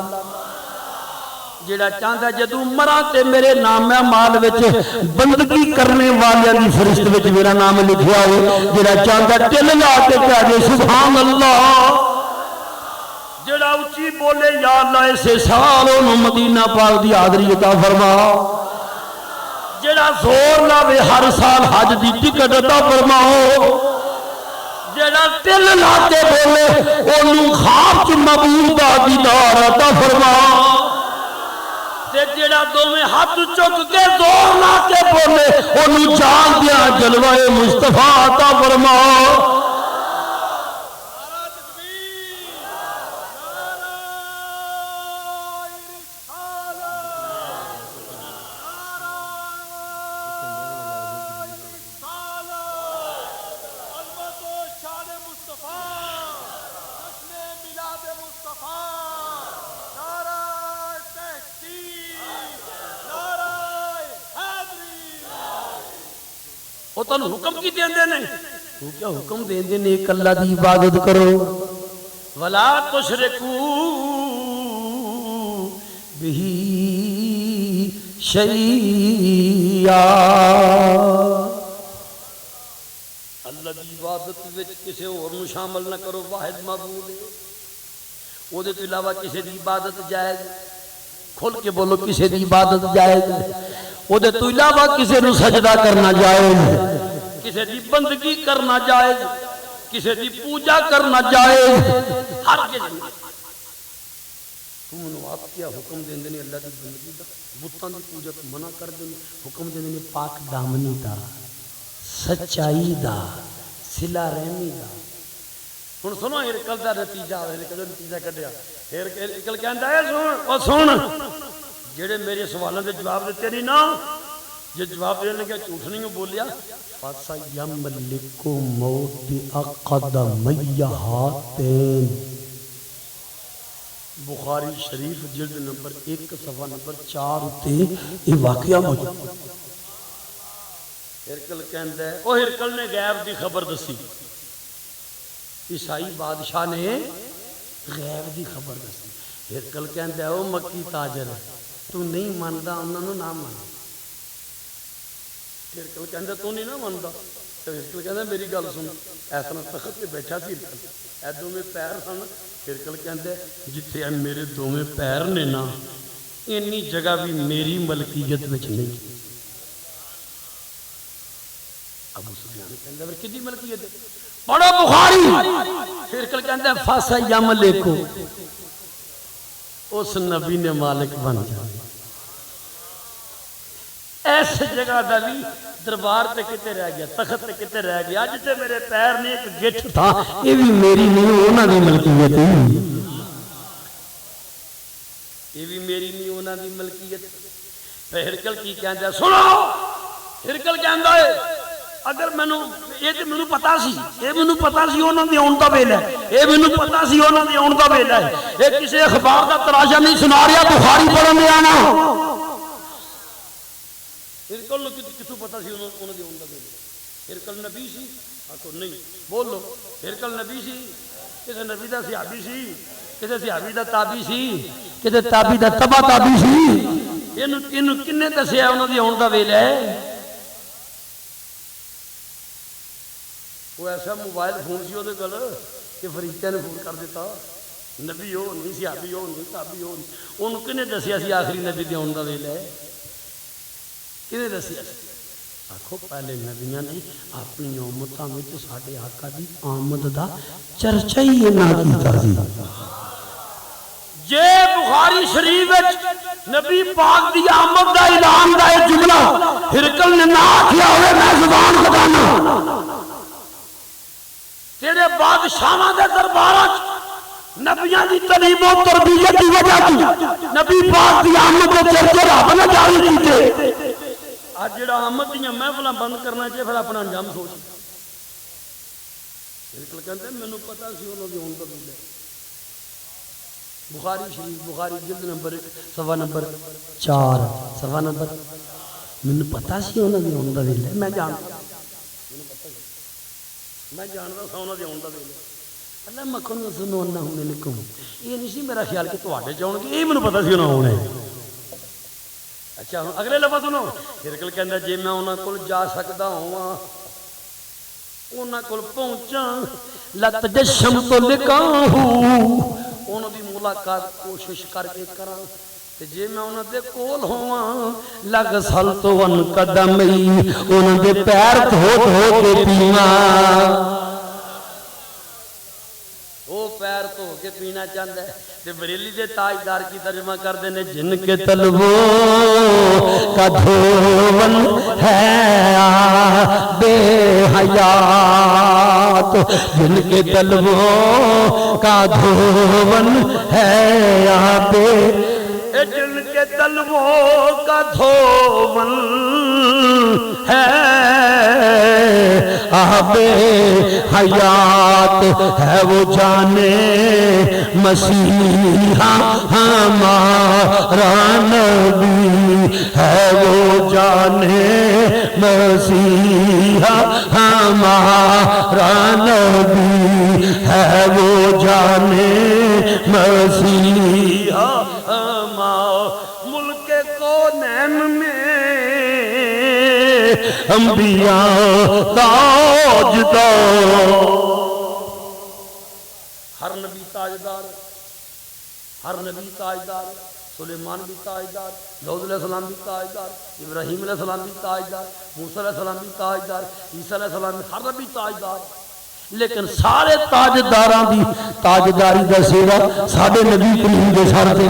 Speaker 1: جیڑا چاہتا جدو مرا تے میرے نام مال وچ بندگی کرنے والے دی فرشت وچ میرا نام لکھیا ہو جیڑا چاہتا دل لا کے کہہ دے سبحان اللہ جیڑا اونچی بولے یا اللہ اسے سالوں مدینہ پاک دی حاضری عطا فرما جیڑا زور لاوے ہر سال حج دی ٹکٹ عطا فرماؤ جیڑا دل لا کے بولے انہوں خواب چ محبوب دا دیدار عطا فرما تے جڑا دوویں ہاتھ چک کے زور لا کے بولے انہوں جان دیا جلوہ مصطفیٰ عطا فرما وہ تنہوں حکم کی دیں دے تو کیا حکم دیں دے ایک اللہ دی عبادت کرو ولا تشرکو بہی شیئا اللہ دی عبادت وچ کسے اور نو شامل نہ کرو واحد معبود ہے وہ دے تو علاوہ کسے دی عبادت جائز کھول کے بولو کسے دی عبادت جائز وہ دے تو علاوہ کسے نو سجدہ کرنا جائز کسے دی بندگی کرنا جائز کسے دی پوجا کرنا جائز ہر کسی تم انہوں آپ کیا حکم دیں دیں اللہ دی بندگی دا بتان دی پوجا تو منع کر دیں حکم دیں دیں پاک دامنی دا سچائی دا صلہ رحمی دا ہن سنو ہرکل دا نتیجہ ہرکل دا نتیجہ کڈیا ہرکل کہندا ہے سن او سن جڑے میرے سوالاں دے جواب دیتے نہیں نا جے جواب دینے لگا جھوٹ نہیں بولیا فاسا یملکو موت اقدمی ہاتین بخاری شریف جلد نمبر 1 صفحہ نمبر 4 تے یہ واقعہ موجود ہرکل کہندا ہے او ہرکل نے غیب دی خبر دسی عیسائی بادشاہ نے غیب دی خبر دسی ہرکل کہندا ہے او مکی تاجر تو نہیں ماندا انہاں نوں نہ مان ہرکل کہندا تو نہیں نہ ماندا تے ہرکل کہندا میری گل سن ایس طرح تخت تے بیٹھا سی ہرکل اے دوویں پیر سن ہرکل کہندا جتھے اے میرے دوویں پیر نے نا اینی جگہ بھی میری ملکیت وچ نہیں ابو سفیان کہندا پھر کدی ملکیت ہے پڑھو بخاری ہرکل کہندا فاسا یملکو اس نبی نے مالک بن جائے ایس جگہ دا بھی دربار تے کتے رہ گیا تخت تے کتے رہ گیا جتے میرے پیر نے ایک گٹھ تھا یہ بھی میری نہیں ہونا دی ملکیت یہ بھی میری نہیں ہونا دی ملکیت پہ ہرکل کی کہندا سنو ہرکل کہندا ہے اگر مینوں یہ تے مینوں پتہ سی یہ مینوں پتہ سی انہاں دی اون دا ویلا ہے یہ مینوں پتہ سی انہاں دی اون دا ویلا ہے یہ کسی اخبار دا تراشا نہیں سنا رہا بخاری پڑھن دے آنا ہرکل نو کتوں پتہ سی انہاں دی اون دا ویلا ہرکل نبی سی آکھو نہیں بول لو ہرکل نبی سی کسی نبی دا صحابی سی کسی صحابی دا تابعی سی کسی تابعی دا تبع تابعی سی اینوں کنے دسیا انہاں دی اون دا ویلا ہے وہ ایسا موبائل فون سی وہ گل کہ فرشتہ نے فون کر دیتا نبی ہو نہیں صحابی ہو نہیں تابعی ہو نہیں انہوں کنے دسیا سی آخری نبی دے آن دا ویلا ہے کنے دسیا سی آکھو پہلے نبیاں نے اپنی امتاں وچ ساڈے آقا دی آمد دا چرچا ہی نہ کیتا سی جے بخاری شریف وچ نبی پاک دی آمد دا اعلان دا جملہ ہرکل نے نہ آکھیا ہوئے میں زبان خدانا تیرے بادشاہاں دے درباراں نبیاں دی تعلیم و تربیت دی وجہ تو نبی پاک دی آمد دے چرچے رب نے جاری کیتے اج جڑا آمد دیاں محفلاں بند کرنا چاہیے پھر اپنا انجام سوچ ہرکل کہندے مینوں پتہ سی انہاں دی اون دا ویلا بخاری شریف بخاری جلد نمبر 1 صفحہ نمبر 4 صفحہ نمبر مینوں پتہ سی انہاں دی اون دا ویلا میں جاندا میں جانتا سا انہوں نے آندا ویلا اللہ مکھن سنو انہم منکم یہ نہیں سی میرا خیال کہ تواڈے چ آن گے یہ مینوں پتہ سی انہاں آنا ہے اچھا اگلے لفظ سنو ہرکل کہندا جے میں انہاں کول جا سکدا ہواں انہاں کول پہنچاں لتجشم تو لکاہو انہاں دی ملاقات کوشش کر کے کراں تے جے میں انہاں دے کول ہوواں لگ سل تو ون قدمی انہاں دے پیر دھو دھو کے پیواں پینا چاہتا ہے تے بریلی دے تاجدار کی ترجمہ کرتے ہیں جن کے طلبوں کا دھون ہے بے حیات، جن کے طلبوں کا دھون ہے بے،
Speaker 2: جن کے طلبوں کا دھون ہے
Speaker 1: آب حیات ہے وہ جانے مسیحا ہمارا نبی، ہے وہ جانے مسیحا ہمارا نبی، ہے وہ جانے مسیحا ہمارا،
Speaker 2: ملک کونین میں
Speaker 1: انبیاء تاجدار، ہر نبی تاجدار، ہر نبی تاجدار، سلیمان بھی تاجدار، داؤد علیہ السلام بھی تاجدار، ابراہیم علیہ السلام بھی تاجدار، موسیٰ علیہ السلام بھی تاجدار، عیسیٰ علیہ السلام بھی، ہر نبی تاجدار، لیکن سارے تاجداراں دی تاجداری دا سیوا ساڈے نبی کریم دے سر تے،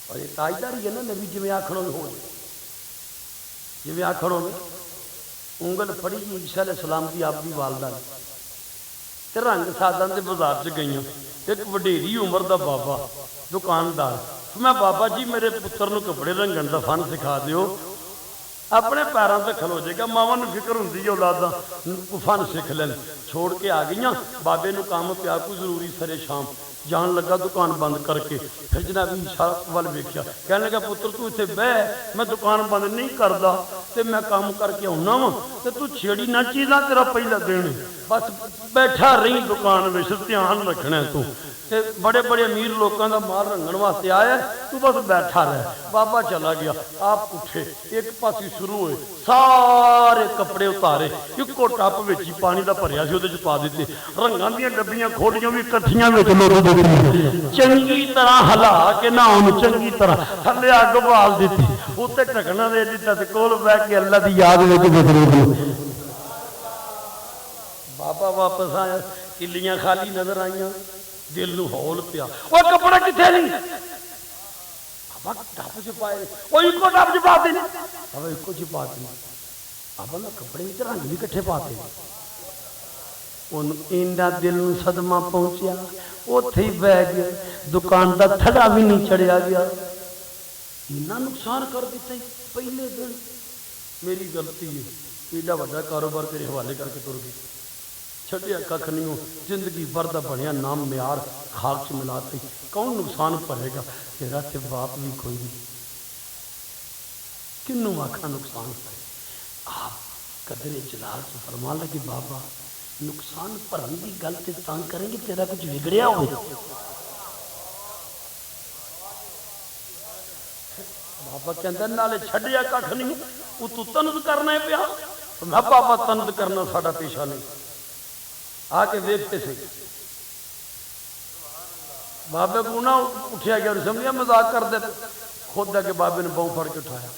Speaker 1: اور یہ تاجداری ہے نا نبی جی میں آکھنوں میں ہو جائے، جی میں آکھنوں میں انگل پڑی جی عیسیٰ علیہ السلام کی آپ کی والدہ نے تے رنگ ساداں دے بازار چ گئیاں، ایک وڈیری عمر دا بابا دکاندار، میں بابا جی میرے پتر نو کپڑے رنگن دا فن سکھا دیو، اپنے پیروں سے کھلو جائے گا، ماواں نوں فکر ہوندی ہے اولاداں فن سکھ لین، چھوڑ کے آ گئیاں، بابے نو کام پیا کوئی ضروری سرے شام، جان لگا دکان بند کر کے، پھر جناب عیسیٰ وال ویکھیا، کہنے لگا پتر تو اتنے بہ، میں دکان بند نہیں کردا تے میں کام کر کے آنا وا تے تو چھیڑی نہ چیزاں تیرا پہلا دین، بس بیٹھا رہی دکان وچ دھیان رکھنا تو تے بڑے بڑے امیر لوگوں کا مال رنگن واسطے آیا تو بس بیٹھا رہ، بابا چلا گیا، آپ اٹھے ایک پاسی شروع ہوئے، سارے کپڑے اتارے، ایکو ٹپ وچ ہی پانی دا بھریا سی اودے وچ پا دتے، رنگاں دیاں ڈبیاں کھوڑیاں وی کٹھیاں وچ چنگی طرح ہلا کے نہ انہوں چنگی طرح تھلے اگ بال دیتی، اتنے ٹکنا دے دیتا تے کول بیٹھ کے اللہ دی یاد وچ گزرے گئے، بابا واپس آیا، کلیاں خالی نظر آئیاں، دل نو ہول پیا، وہ کپڑا کتنے نہیں بابا ٹپ چ پائے، وہ ایکو ٹپ چ پاتے ہیں بابا ایکو چ پاتے ہیں، بابا میں کپڑے وچ رنگ بھی کٹھے پاتے ہیں، اینا دل نو صدمہ پہنچیا، اوتھے ہی بہ گیا، دکان دا تھڑا بھی نہیں چڑھیا گیا، اینا نقصان کر دیتا ہے پہلے دن، میری غلطی ہے، ایڈا بڑا کاروبار تیرے حوالے کر کے تر گئی، چھڈیا کھ نہیں ہو، زندگی بھر دا بنیا نام معیار خاک چ ملاتے، کون نقصان پڑے گا، تیرا تے باپ بھی کوئی نہیں، کنوں آکھا نقصان پڑے، آپ قدر جلال سے فرما لگے بابا نقصان پرن دی گل تے تنگ کریں گے تیرا کچھ بگڑیا ہوئے، بابا کہندا نالے چھڈیا کھ نہیں او تو تند کرنا ہے پیا، میں بابا تند کرنا ساڈا پیشہ نہیں، آ کے دیکھتے سے بابے کو نہ اٹھیا گیا اور سمجھیا مذاق کر دے، خود آ کے بابے نے بہوں پھڑ کے اٹھایا،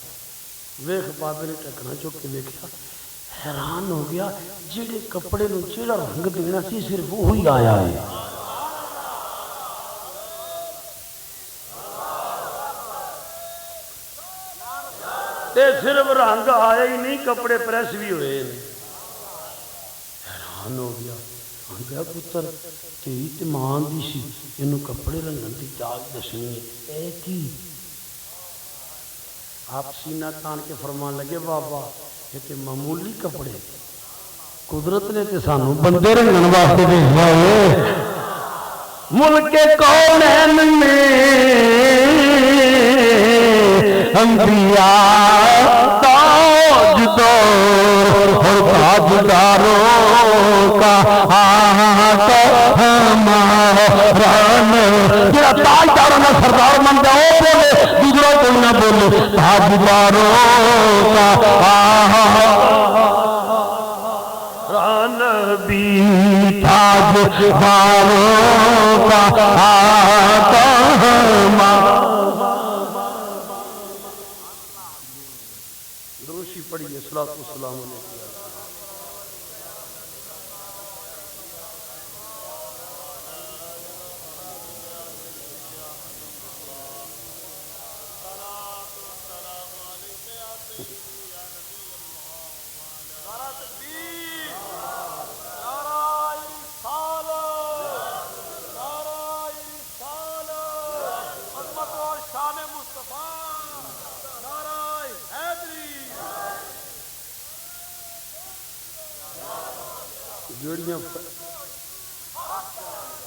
Speaker 1: ویکھ بابے نے ٹکنا چک کے ویکھیا، حیران ہو گیا، جیڑے کپڑے نو جیڑا رنگ دینا سی صرف وہی آیا ہے، تے صرف رنگ آیا ہی نہیں کپڑے پریس بھی ہوئے، حیران ہو گیا، آنگیا پتر تیری تے ماں دی سی، انہوں کپڑے رنگن دی جاگ دسنی ہے، اے کی آپ سینہ تان کے فرمان لگے بابا یہ تے معمولی کپڑے، قدرت نے تے سانو بندے رنگن واسطے بھیجا ہے، ملک کونین میں انبیاء تاجدار اور تاجداروں کا آقا ہمارا جڑا تاجداروں کا سردار بن جاؤ بولے دوسرا کوئی نہ بولے، تاجداروں کا نبی تاجداروں کا آقا ہمارا، دروشی پڑھیے صلاۃ والسلام علیہ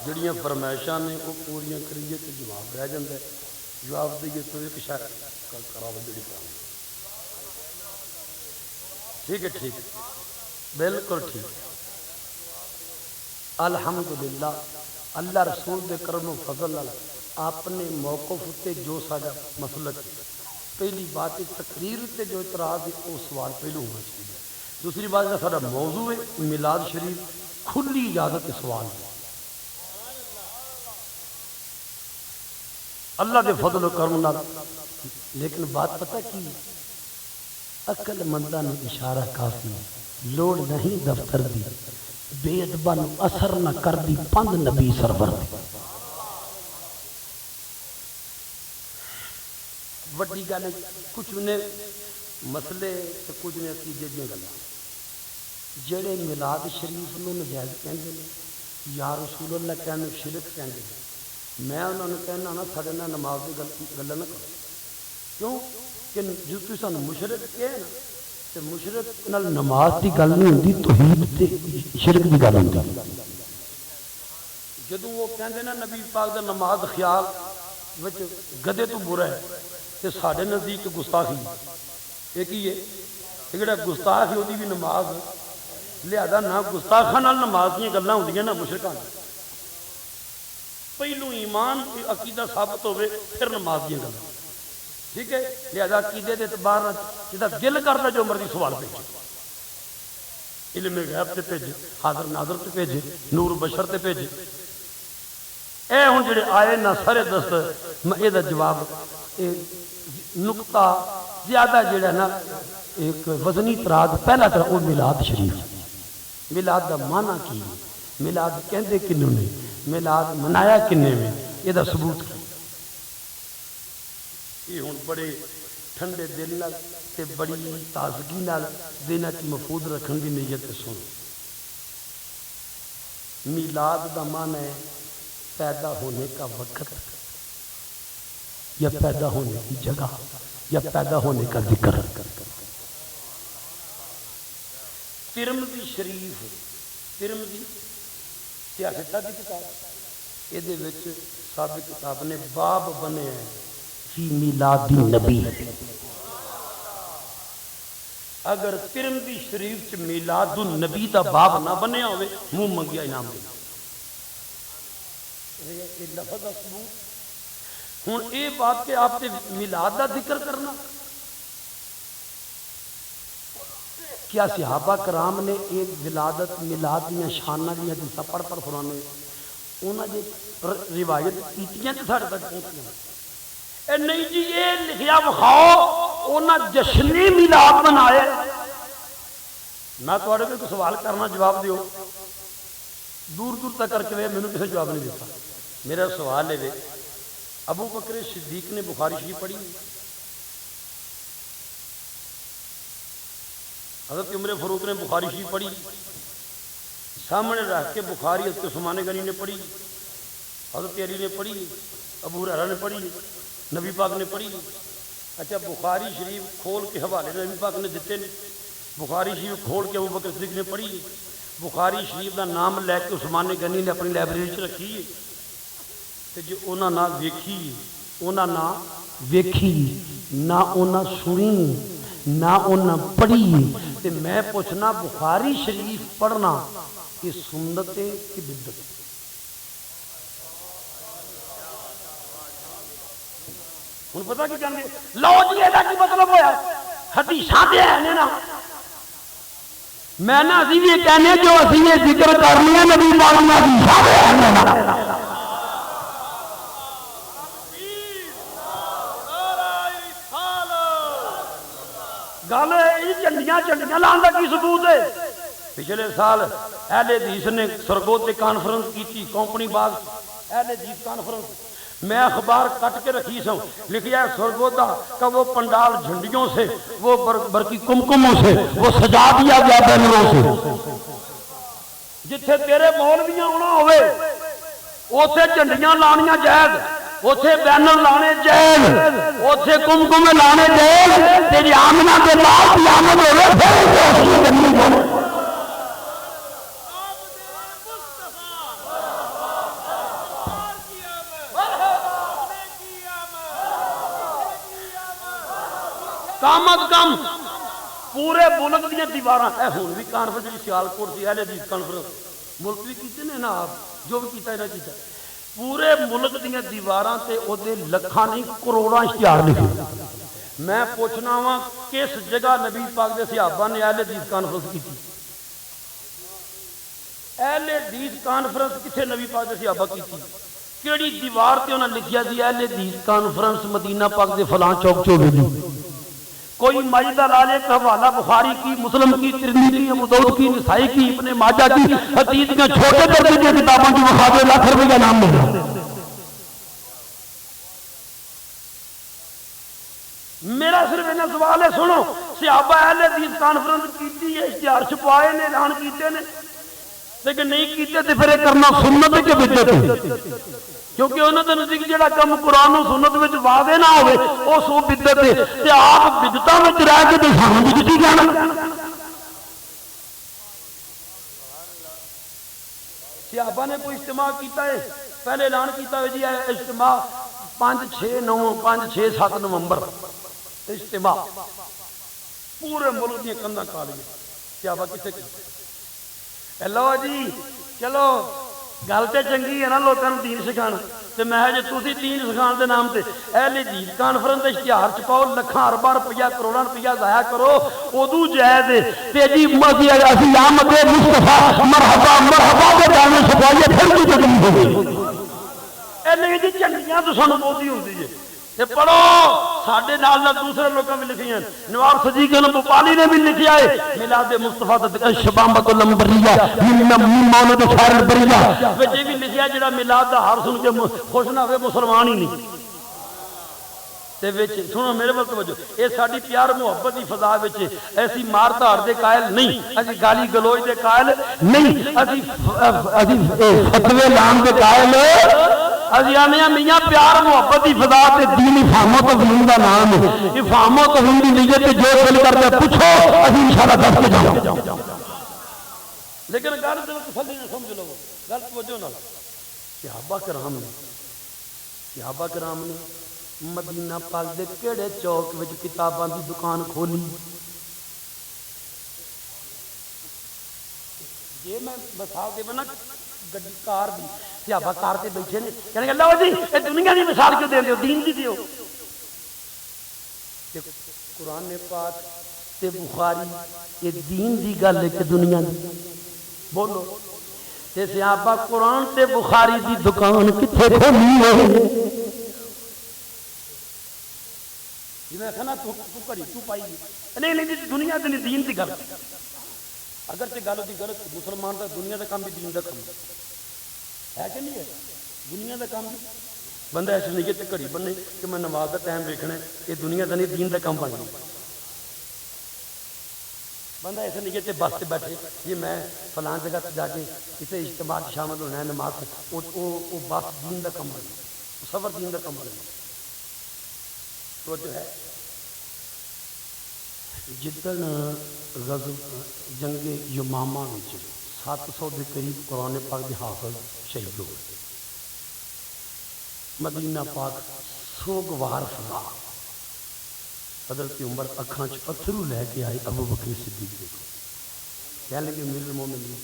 Speaker 3: جڑیاں فرمائشاں نے وہ پوریاں کریے تو جواب رہ جاتا ہے، جواب دئیے تو ایک شاید کراو جڑی کراو. ٹھیک ہے، ٹھیک ہے، بالکل ٹھیک. الحمدللہ اللہ رسول دے کرم و فضل آپ نے موقف تے جو ساڈا مسلک ہے. پہلی بات تقریر تے جو اعتراض ہے وہ سوال پہلو ہونا چاہیے. دوسری بات کا سارا موضوع ہے میلاد شریف، کھلی اجازت سوال ہے. اللہ دے فضل و کرم نال. لیکن بات پتہ کی عقل منداں نوں اشارہ کافی، لوڑ نہیں دفتر دی، بے ادباں نوں اثر نہ کر دی پند نبی سرور دی. وڈی گل کچھ نے مسئلے تے کچھ نے عقیدے دیاں گلاں. جڑے میلاد شریف نوں نجائز کہندے نے یا رسول اللہ کہنے شرک کہندے نے، میں انہوں نے کہنا نا سارے نال نماز کی گل نہ کرو. کیوں کہ جو تسی سانوں مشرک کہے نا تے مشرک نال نماز کی گل نہیں ہوندی، توحید تے شرک کی گل ہوندی. جدوں وہ کہندے نا نبی پاک دا نماز خیال وچ گدے تو برا ہے تے ساڈے نزدیک گستاخی یہ کی ہے. جڑا گستاخ ہے وہ بھی نماز، لہذا نہ گستاخاں نال نماز دیا گلاں ہوندیاں نہ مشرکاں. پہلو ایمان عقیدہ ثابت ہوئے پھر نماز دیا گلاں. ٹھیک ہے، لہذا عقیدے کے اعتبار جدا دل کرتا جو مرضی سوال بھیجے، علم غیب تے بھیجے، حاضر ناظر تے بھیجے، نور بشر تے بھیجے. اے ہن جڑے آئے نہ سارے دست میں یہ جواب نقطہ زیادہ جڑا نا ایک وزنی اعتراض پہلا طرح وہ میلاد شریف. میلاد دا معنی کی، میلاد کہندے کنوں نے، میلاد منایا کنے میں، یہ دا ثبوت کی. یہ ہن بڑے ٹھنڈے دل نال تے بڑی تازگی نال دین کی محفوظ رکھن دی نیت سن. میلاد دا معنی ہے پیدا ہونے کا وقت یا پیدا ہونے کی جگہ یا پیدا ہونے کا ذکر. ترمذی شریف، ترمذی سیاست کی کتاب، یہ سابق کتاب نے باب بنے ہیں فی میلاد النبی. اگر ترمذی شریف چ میلاد النبی دا باب نہ بنیا ہوئے منہ منگیا انعام دینا. یہ لفظ ثبوت. ہوں یہ بات کہ آپ نے میلاد کا ذکر کرنا، کیا صحابہ کرام نے ایک ولادت میلاد دیا شانہ دیا حدیثاں پڑھ پڑھ فرمانے انہاں نے روایت کیتیاں تے ساڈے تک پہنچیاں؟ اے نہیں جی یہ لکھیا بخاؤ انہاں جشنی میلاد منائے. میں تھوڑے کوئی سوال کرنا جواب دیو، دور دور تک کر کے مینوں کسی جواب نہیں دیتا. میرا سوال ہے ابو بکر صدیق نے بخاری شریف پڑھی، حضرت عمر فاروق نے بخاری شریف پڑھی، سامنے رکھ کے بخاری حضرت عثمان غنی نے پڑھی، حضرت علی نے پڑھی، ابو ہریرہ نے پڑھی، نبی پاک نے پڑھی. اچھا بخاری شریف کھول کے حوالے نبی پاک نے دیتے ہیں، بخاری شریف کھول کے ابو بکر صدیق نے پڑھی، بخاری شریف کا نام لے کے عثمان غنی نے اپنی لائبریری رکھی ہے. جو انہاں نہ ویکھی، انہاں نہ ویکھی، نہ انہاں سنی، نہ انہاں پڑھی، تے میں پوچھنا بخاری شریف پڑھنا یہ سنت ہے کہ بدعت؟ ہن پتہ کی کہندے لو جی یہ کی مطلب ہویا حدیثاں دے ہیں نا. میں نا اسی یہ کہنے جو اسی یہ ذکر کرنی ہے نبی پاک نے حدیثاں دے ہیں. گل جھنڈیاں جھنڈیاں لان کا کی ثبوت ہے؟ پچھلے سال اہل حدیث نے سرگود سے کانفرنس کی تھی، کمپنی باغ اہل حدیث کانفرنس.
Speaker 1: میں اخبار کٹ کے رکھی سوں، لکھیا ہے سرگودا کا وہ پنڈال جھنڈیوں سے، وہ برقی کمکموں سے وہ سجا دیا گیا بینروں سے۔ جتھے تیرے مولویاں ہونا ہوئے اوتھے جھنڈیاں لانیاں جائز، اوتھے بینر لانے جائز، اوتھے کمکمے لانے جائز، تیری آمنہ کے بعد قیامت ہوے پھر کم از کم پورے ملک دیا دیواراں اے ہن بھی کانفرنس جی سیالکوٹ سی اہل حدیث کانفرنس ملک بھی کیتے نے نا، آپ جو بھی کیتا ہے نہ کیتا، پورے ملک دیا دیواراں تے او دے لکھاں نہیں کروڑاں اشتہار لکھے۔ میں پوچھنا وا کس جگہ نبی پاک دے صحابہ نے اہل حدیث کانفرنس کیتی؟ اہل حدیث کانفرنس کتھے نبی پاک دے صحابہ کیتی؟ کیڑی دیوار تے انہاں لکھیا سی اہل حدیث کانفرنس مدینہ پاک دے فلاں چوک چوبے دی؟ کوئی ماجدہ لالے کا حوالہ بخاری کی، مسلم کی، ترمذی کی، ابو داؤد کی، نسائی کی، ابن ماجہ کی، حدیث کے چھوٹے درجے کی کتابوں کی مخاطب لاکھ روپے کا نام ملا۔ میرا صرف اتنا سوال ہے، سنو صحابہ اہل حدیث کانفرنس کیتی ہے، اشتہار چھپائے نے، اعلان کیتے نے، لیکن نہیں کیتے تے پھر یہ کرنا سنت ہے کہ بدعت ہے؟ کیونکہ انہوں نے نزدیک جڑا کم قرآن و سنت وچ واضح نہ ہوئے او سو بدعت ہے، تے آپ بدعتاں وچ رہ کے تے سانوں بدعتی کہنا۔ صحابہ نے کوئی اجتماع کیتا ہے، پہلے اعلان کیتا ہے جی اجتماع 5-6-7 نومبر اجتماع پورے ملک دیا کندھاں کالیاں، صحابہ کتنے کیتے؟ لو جی چلو گل تے چنگی ہے نا لوگوں دین سکھانا، تے میں جی تسی دین سکھان دے نام تے اہل حدیث کانفرنس اشتہار چھپاؤ، لکھاں ارباں روپیہ کروڑاں روپیہ ضائع کرو، ادو جائز ہے تے جی اسی آمد مصطفیٰ مرحبا مرحبا کے گانے چھپائیے پھر بھی تکلیف ہوگی۔ اے نہیں جی چنگیاں تو سانوں بہت ہی ہوندی ہے، تے پڑھو ساڈے نال دوسرے لوگوں بھی لکھی ہیں، نواب صدیق بھوپالی نے بھی لکھیا ہے میلاد مصطفیٰ شبامۃ الانبریہ من مولد خیر البریہ، وچ یہ بھی لکھیا جڑا میلاد دا ہر سن کے خوش نہ ہوئے مسلمان ہی نہیں۔ تے وچ سنو میرے ول توجہ، اے ساڈی پیار محبت دی فضا وچ ایسی مار دھاڑ دے قائل نہیں، اسی گالی گلوچ دے قائل نہیں، اسی فتوی لان دے قائل اسی آنے میاں پیار محبت دی فضا تے دین افہام و تفہیم دا نام ہے، افہام و تفہیم دی نیت تے جو دل کرتا پوچھو اسی انشاءاللہ دس کے جاؤ، لیکن گل دل تسلی نہ سمجھ لو، گل توجہ نال صحابہ کرام نے مدینہ پاک دے کیڑے چوک وچ کتاباں دی دکان کھولی؟ جے میں مثال دے بنا گڈی کار دی، صحابہ کار تے بیٹھے نے کہنے کہ اللہ جی اے دنیا دی مثال کیوں دے دیو، دین دی دیو۔ تے قرآن پاک تے بخاری یہ دین دی گل ہے کہ دنیا دی؟ بولو تے صحابہ قرآن تے بخاری دی دکان کتھے کھولی ہے؟ میں کہنا تو کڑی تو پائی نہیں نہیں دنیا دی دین دی گل، اگرچہ گل دی غلط مسلمان دا دنیا دا کام بھی دین دا کام ہے کہ نہیں ہے؟ دنیا دا کام بھی بندہ ایسے نہیں کہ گھڑی بننے کہ میں نماز دا ٹائم دیکھنا ہے، یہ دنیا دا نہیں دین دا کام بن گیا۔ بندہ ایسے نہیں کہ بس سے بیٹھے یہ میں فلان جگہ جا کے اسے اجتماع شامل ہونا ہے نماز، وہ بس دین دا کام بن گیا، سفر دین دا کام بن گیا۔ تو جو ہے جدن غزو جنگ یمامہ میں 700 کے قریب قرآن پاک کے حافظ شہید ہو گئے، مدینہ پاک سوگوار فضا، حضرت عمر اکھاں چ اتھرو لے کے آئے ابو بکر صدیق کو، کہنے لگے امیر المومنین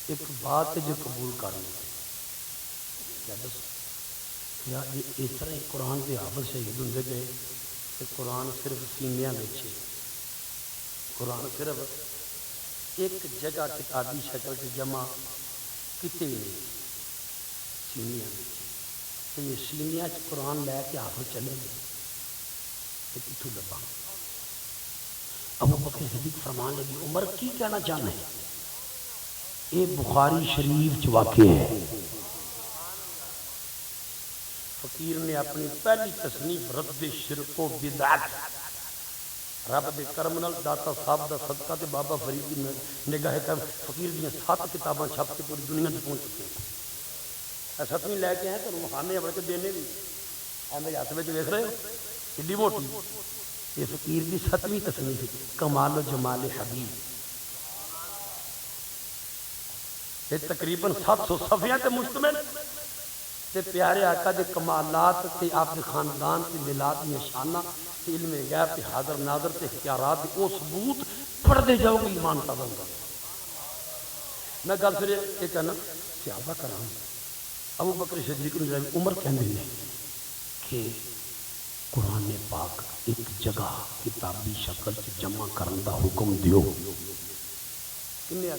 Speaker 1: ایک بات جو قبول کرنی کیا دس کیا یہ اس طرح قرآن کے حافظ شہید ہوندے گئے کہ قرآن صرف سینیاں بیچے، قرآن صرف ایک جگہ کتابی شکل سے جمع کتے نہیں سینیاں بیچے، تو یہ سینیاں قرآن لے کے حافظ چلے گئے کہ کتوں لبا۔ ابو بکر صدیق فرمان لگی عمر کی کہنا چاہنا ہے؟ یہ بخاری شریف چ واقع ہے، فقیر نے اپنی پہلی تصنیف رد شرک و بدعت رب دے کرم نال داتا صاحب دا صدقہ تے بابا فرید دی نگاہ کرم فقیر دی 7 کتاباں چھپ کے پوری دنیا تے پہنچ چکی ہیں. 7ویں لے کے ہیں تو مخانے بڑھ کے دینے بھی اے میرے ہاتھ وچ ویکھ رہے ہو کڈی موٹی یہ فقیر دی 7ویں تصنیف کمال و جمال حبیب. یہ تقریباً 700 صفحیاں تے مشتمل تے پیارے آقا دے کمالات تے آپ کے خاندان تے میلاد نشانہ تے علم غیب تے حاضر ناظر تے اختیارات دے او ثبوت پڑھتے جاؤ گے ایمان تازہ ہوگا. میں گل پھر یہ کہنا صحابہ کرام ابو بکر صدیق نے عمر کہندے نے کہ قرآن پاک ایک جگہ کتابی شکل سے جمع کرن دا حکم دیو. کنے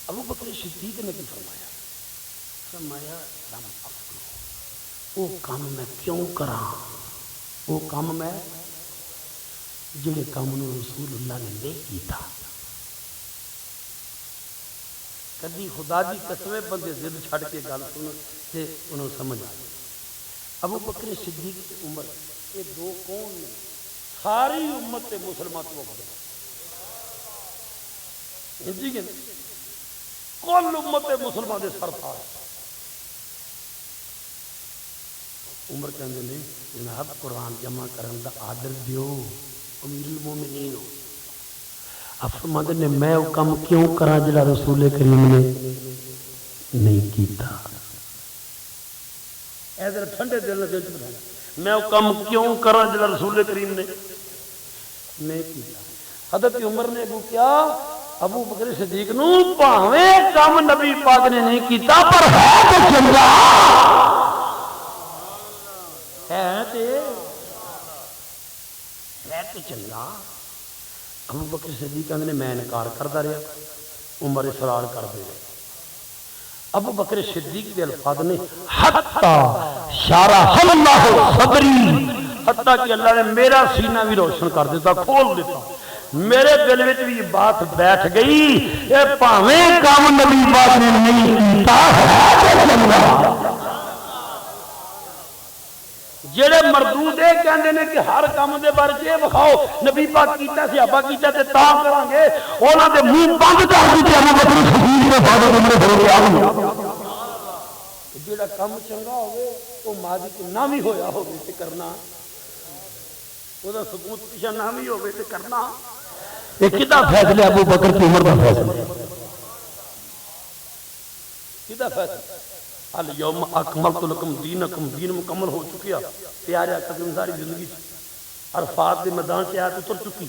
Speaker 1: ابو بکر صدیق نے کی فرمایا فرمایا لم افعل وہ کام میں کیوں کراں وہ کام میں جڑے کام نو رسول اللہ نے نہیں کیتا. کدی خدا دی قسم بندے ضد چھڑ کے گل سن تے انہوں سمجھ آ جائے. ابو بکر صدیق تے عمر یہ دو کون نے ساری امت تے مسلمان تو افضل جی کہ کل امت مسلمان دے سرتاج. عمر کہندے نے جناب قرآن جمع کرن دا آرڈر دیو امیر المومنین ہو. آپ فرماندے نے میں وہ کام کیوں کراں جڑا رسول کریم نے نہیں کیتا. اے ذرا ٹھنڈے دل نال بتانا میں وہ کام کیوں کراں جڑا رسول کریم نے نہیں کیتا. حضرت عمر نے وہ کیا ابو بکر صدیق نو بھاویں کام نبی پاک نے نہیں کیتا پر ہے تے چنگا ہے تے چنگا. ابو بکر صدیق کہندے نے میں انکار کردا رہیا عمر اصرار کر دے. ابو بکر صدیق دے الفاظ نے حتی شرح اللہ صدری حتی کہ اللہ نے میرا سینہ بھی روشن کر دیتا کھول دیتا. میرے دل وچ بھی بات بیٹھ گئی اے بھاویں کام نبی پاک نے نہیں کیتا ہے تے چنگا. جڑے مردود یہ کہندے نے کہ ہر کام دے بارے یہ بخاؤ نبی پاک کیتا صحابہ کیتا تے تا کران گے انہاں دے منہ بند کر دتے ابو بکر صدیق دے بعد عمر ہو گیا. جڑا کام چنگا ہوے او ماضی تے نہ بھی ہویا ہوے تے کرنا او دا ثبوت پیچھے نہ بھی ہوے تے کرنا. یہ کدا فیصلہ ابو بکر تے عمر دا فیصلہ کدا فیصلہ الیوم اکملت لکم دینکم دین مکمل ہو چکیا. پیارے آقا کی ساری زندگی عرفات کے میدان سے آیت اتر چکی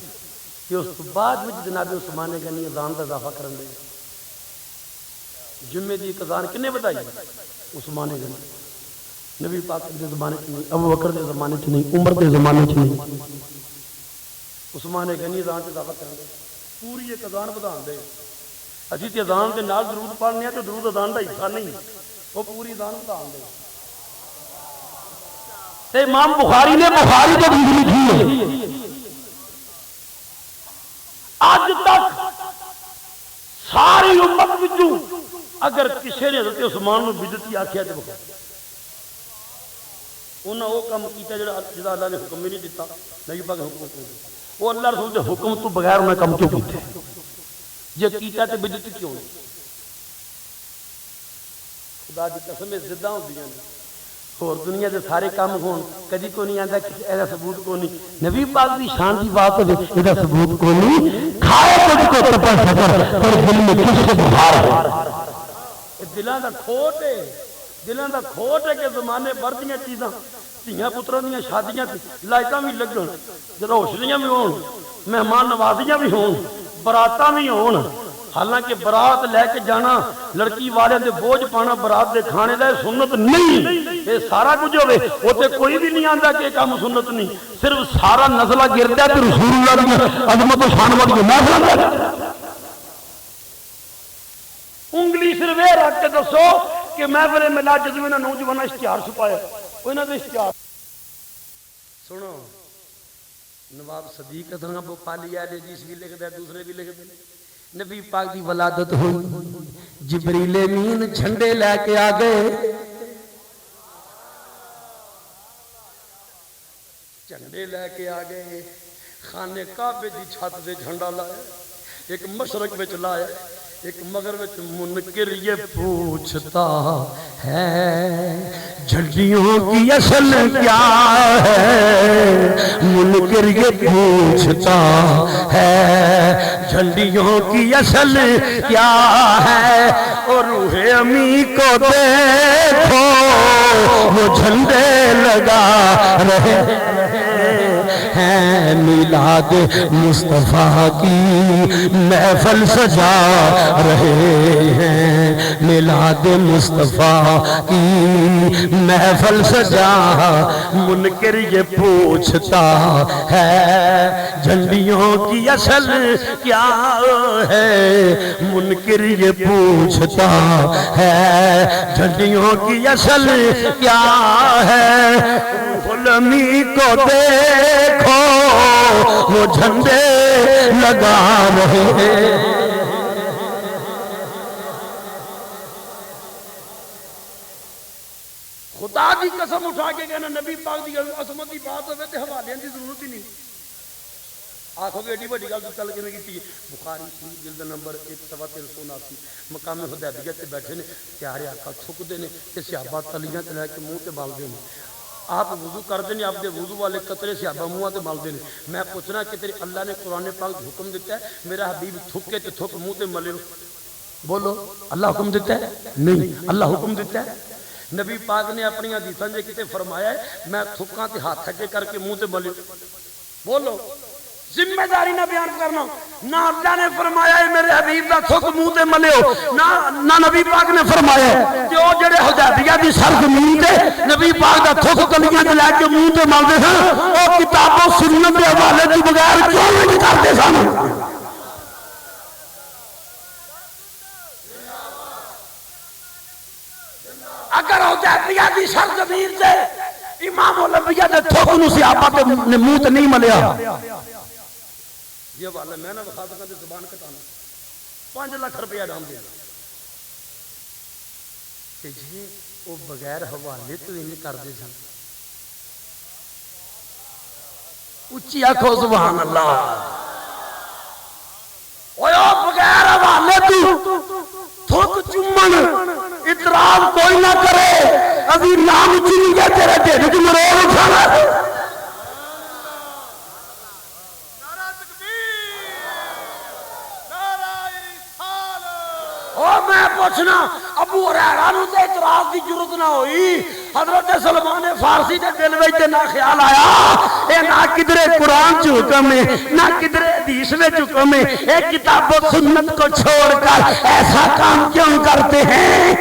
Speaker 1: کہ اس بعد میں جناب عثمان غنی اذان کا اضافہ کرن دے. جمعے دی اذان کنے بتائی عثمان غنی نبی پاک کے زمانے چ نہیں ابو بکر کے زمانے چ نہیں عمر کے زمانے چ نہیں عثمان غنی اذان کا اضافہ کرن دے پوری ایک اذان بدھان دے. اسی تے اذان دے نال درود پڑھنے ہیں تو درود اذان دا حصہ نہیں وہ پوری اذان بدھان دے. تے امام بخاری نے بخاری تے بھی لکھی ہے اج تک ساری امت وچوں اگر کسی نے حضرت عثمان نو بدعتی آکھیا تے بخاری انہاں وہ کام کیتا جڑا اللہ نے حکم نہیں دیتا نبی پاک نے حکم دیتا. وہ اللہ رسول دے حکم تو بغیر انہاں کام کیوں کیتے جے کیتا تے بدعت کیوں نہیں. خدا دی قسم زدہ ہوندیاں نے اور دنیا دے سارے کام ہون کدی کو نہیں آندا کہ ایسا ثبوت کو نہیں. نبی پاک دی شان دی بات ہوے ایدا ثبوت کو نہیں. کھائے کچھ کو تپا سفر پر دل میں کس سے بہار ہے. دلاں دا کھوٹ ہے دلاں دا کھوٹ ہے کہ زمانے بھر دیاں چیزاں دھیاں پتراں دیاں شادیاں لائٹاں بھی لگن روشنیاں بھی ہون مہمان نوازیاں بھی ہون براتاں بھی ہون. حالانکہ برات لے کے جانا لڑکی والے دے بوجھ پانا برات دے کھانے دا سنت نہیں. یہ سارا کچھ ہوئے وہ تے کوئی بھی نہیں آندا کہ کام سنت نہیں. صرف سارا نزلہ گردا ہے تے رسول اللہ دی عظمت و شان والی محفل ہے. انگلی صرف یہ رکھ کے دسو کہ محفل میلاد جدوں انہاں نوجواناں اشتہار چھپایا انہاں دے اشتہار سنو. نواب صدیق ادھر بھوپالی ہے جس بھی لکھ دے دوسرے بھی لکھ دے
Speaker 2: نبی پاک دی ولادت ہوئی، جبریل امین جھنڈے لے کے آ گئے، جھنڈے لے کے آ گئے، خانے کعبے دی چھت دے جھنڈا لایا، ایک مشرق وچ لایا، ایک مغرب وچ منکر یہ پوچھتا ہے جھنڈیوں کی اصل کیا ہے، منکر یہ پوچھتا ہے جھنڈیوں کی اصل کیا ہے، اور روح امی کو دیکھو وہ جھنڈے لگا رہے ہیں، میلاد مصطفیٰ کی محفل سجا رہے ہیں، میلاد مصطفیٰ کی محفل سجا، منکر یہ پوچھتا ہے جھنڈیوں کی اصل کیا ہے، منکر یہ پوچھتا ہے جھنڈیوں کی اصل کیا ہے، غلامی کو دیکھو وہ جھنڈے لگا رہے ہیں۔ خدا دی قسم اٹھا کے کہنا نبی پاک دی عظمت دی بات ہوئے تے حوالے دی ضرورت ہی نہیں، آنکھوں کی ایڈی بڑی گل تو چل کے نہیں کی، بخاری شریف جلد نمبر 1379 مقام حدیبیہ تے بیٹھے نے، پیارے آقا تھکدے نے تے صحابہ تلیاں تے لے کے منہ تے مالدے نے، آپ وضو کرتے ہیں، آپ دے وضو والے قطرے صحابہ منہ تے مالدے نے، میں پوچھنا کہ تیرے اللہ نے قرآن پاک حکم دیتا ہے میرا حبیب تھکے تے تھک منہ تے ملے، بولو اللہ حکم دیتا ہے؟ نہیں، اللہ حکم دیتا ہے؟ نبی پاک نے اپنی حدیثاں جے کتے فرمایا ہے میں تھکاں تے ہاتھ تھکے کر کے منہ تے ملے، بولو ذمہ داری نہ بیان کرنا، نہ اللہ نے فرمایا ہے میرے حبیب دا تھک منہ تے ملیو، نہ نبی پاک نے فرمایا ہے کہ وہ جڑے حدیبیہ دی سرزمین تے نبی پاک دا تھک کلیاں تے لے کے منہ تے ملدے سن، وہ کتاب و سنت دے حوالے تو بغیر کیوں نہیں کرتے سن؟ اگر حدیبیہ دی سرزمین تے امام الانبیاء دے تھک نو صحابہ نے منہ تے نہیں ملیا، یہ والا میں نہ بخا سکا تے زبان کٹانا 5 لاکھ روپیہ ڈال دیا کہ جی وہ بغیر حوالے تو نہیں کرتے سن، اچھی آنکھو سبحان اللہ، بغیر حوالے تو تھک چومن اعتراض کوئی نہ کرے، ابھی نام چنی گیا تیرے ڈھڈ وچ مروڑ اٹھانا، میں پوچھنا ابو ہریرہ نو تے اعتراض دی جرت نہ ہوئی، حضرت سلمان فارسی دے دل وچ تے نہ خیال آیا اے نہ کدھرے قرآن چ حکم ہے نہ کدھرے حدیث وچ حکم ہے، اے کتاب و سنت کو چھوڑ کر ایسا کام کیوں کرتے ہیں؟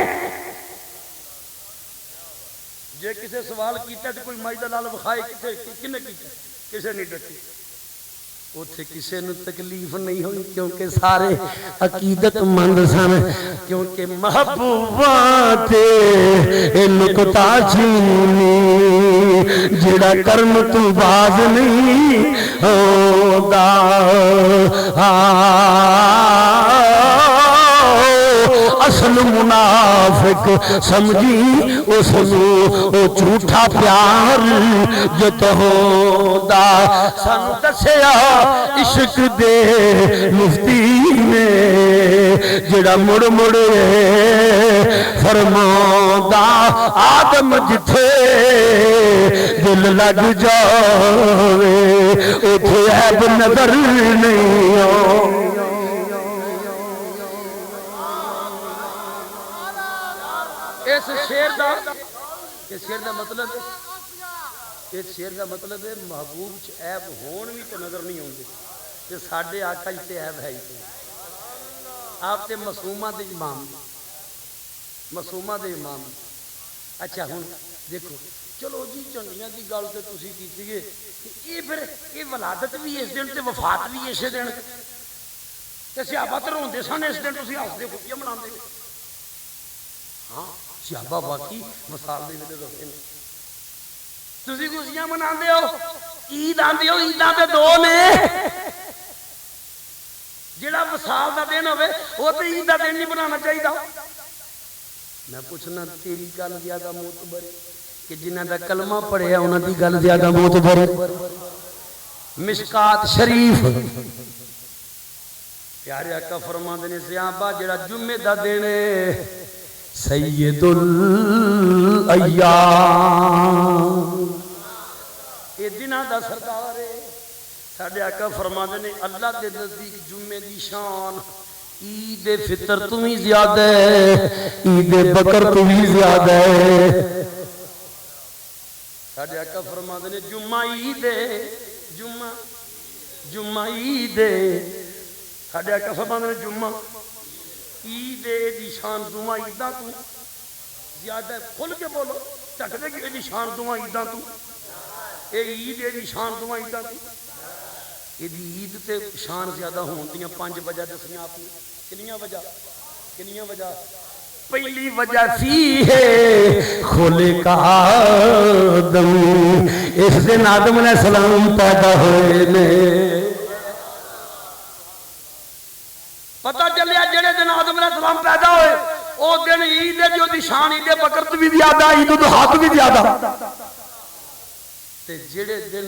Speaker 2: جے کسے سوال کیتا تے کوئی مائی دا لال بخائے کنے کیتا، کسے نہیں ڈٹی، اوتھے کسے نو تکلیف نہیں ہوئی کیونکہ سارے عقیدت مند سن، کیونکہ محبوباں تے نکتا چینی جڑا کرم تو باز نہیں ہوندا، اصل منافق سمجھی اس نو جھوٹا پیار جت ہوندا، سن دسیا عشق دے مفتی نے جڑا مڑ مڑ فرماوندا، آدم جتھے دل لگ جاوے اوتھے عیب نظر نہیں آوے۔ اس شیر دا مطلب ہے، اس شیر دا مطلب ہے محبوب چ عیب ہون بھی تے نظر نہیں آندے، تے ساڈے آقا جی تے عیب ہے ہی تے، آپ تے معصومہ دے امام، معصومہ دے امام۔ اچھا ہن دیکھو چلو جی چنڈیاں دی گل تے تسی کیتی ہے، یہ پھر یہ ولادت بھی اس دن تے وفات بھی اسی دن، تے صحابہ تے روندے سن اس دن، تسی ہسدے خوشیاں مناندے، ہاں صحابہ باقی مثال دے وچ روندے نے، تسی خوشیاں مناندے ہو، عید آندی ہو، عیداں تے دو نے، جڑا وصال دا دن ہوے وہ تے عید دا دن نہیں بنانا چاہیے. میں پوچھنا تیری گل زیادہ معتبر ہے کہ جنہاں دا کلمہ پڑھیا انہاں دی گل زیادہ معتبر ہے؟ مشکات شریف پیارے آقا فرماندے نے صحابہ جڑا جمعے دا دن ہے سید الایام یہ دناں دا سردار ہے. ساڈے آقا فرماندے نے اللہ دے نزدیک جمعے دی شان عید فطر تو بھی زیادہ ہے عید بکر تو بھی زیادہ ہے. ساڈے آقا فرماندے نے جمعہ عید ہے جمعہ عید ہے. ساڈے آقا فرماندے نے جمعہ عید دی شان دوواں عیداں تو زیادہ ہے. کھل کے بولو چک دے کہ دی شان دوواں عیداں تو اے عید دی شان دوواں عیداں تو یہ عید تے شان زیادہ ہون دیاں 5 وجہ دسیاں آپ نے. کنیاں وجہ پہلی وجہ فی ہے کھولے کا آدم اس دن آدم علیہ السلام پیدا ہوئے نے. پتہ چلیا جڑے دن آدم علیہ السلام پیدا ہوئے او دن عید ہے جو دی شان عید بکر تو بھی زیادہ عید الاضحیٰ تو بھی زیادہ. تے جڑے دن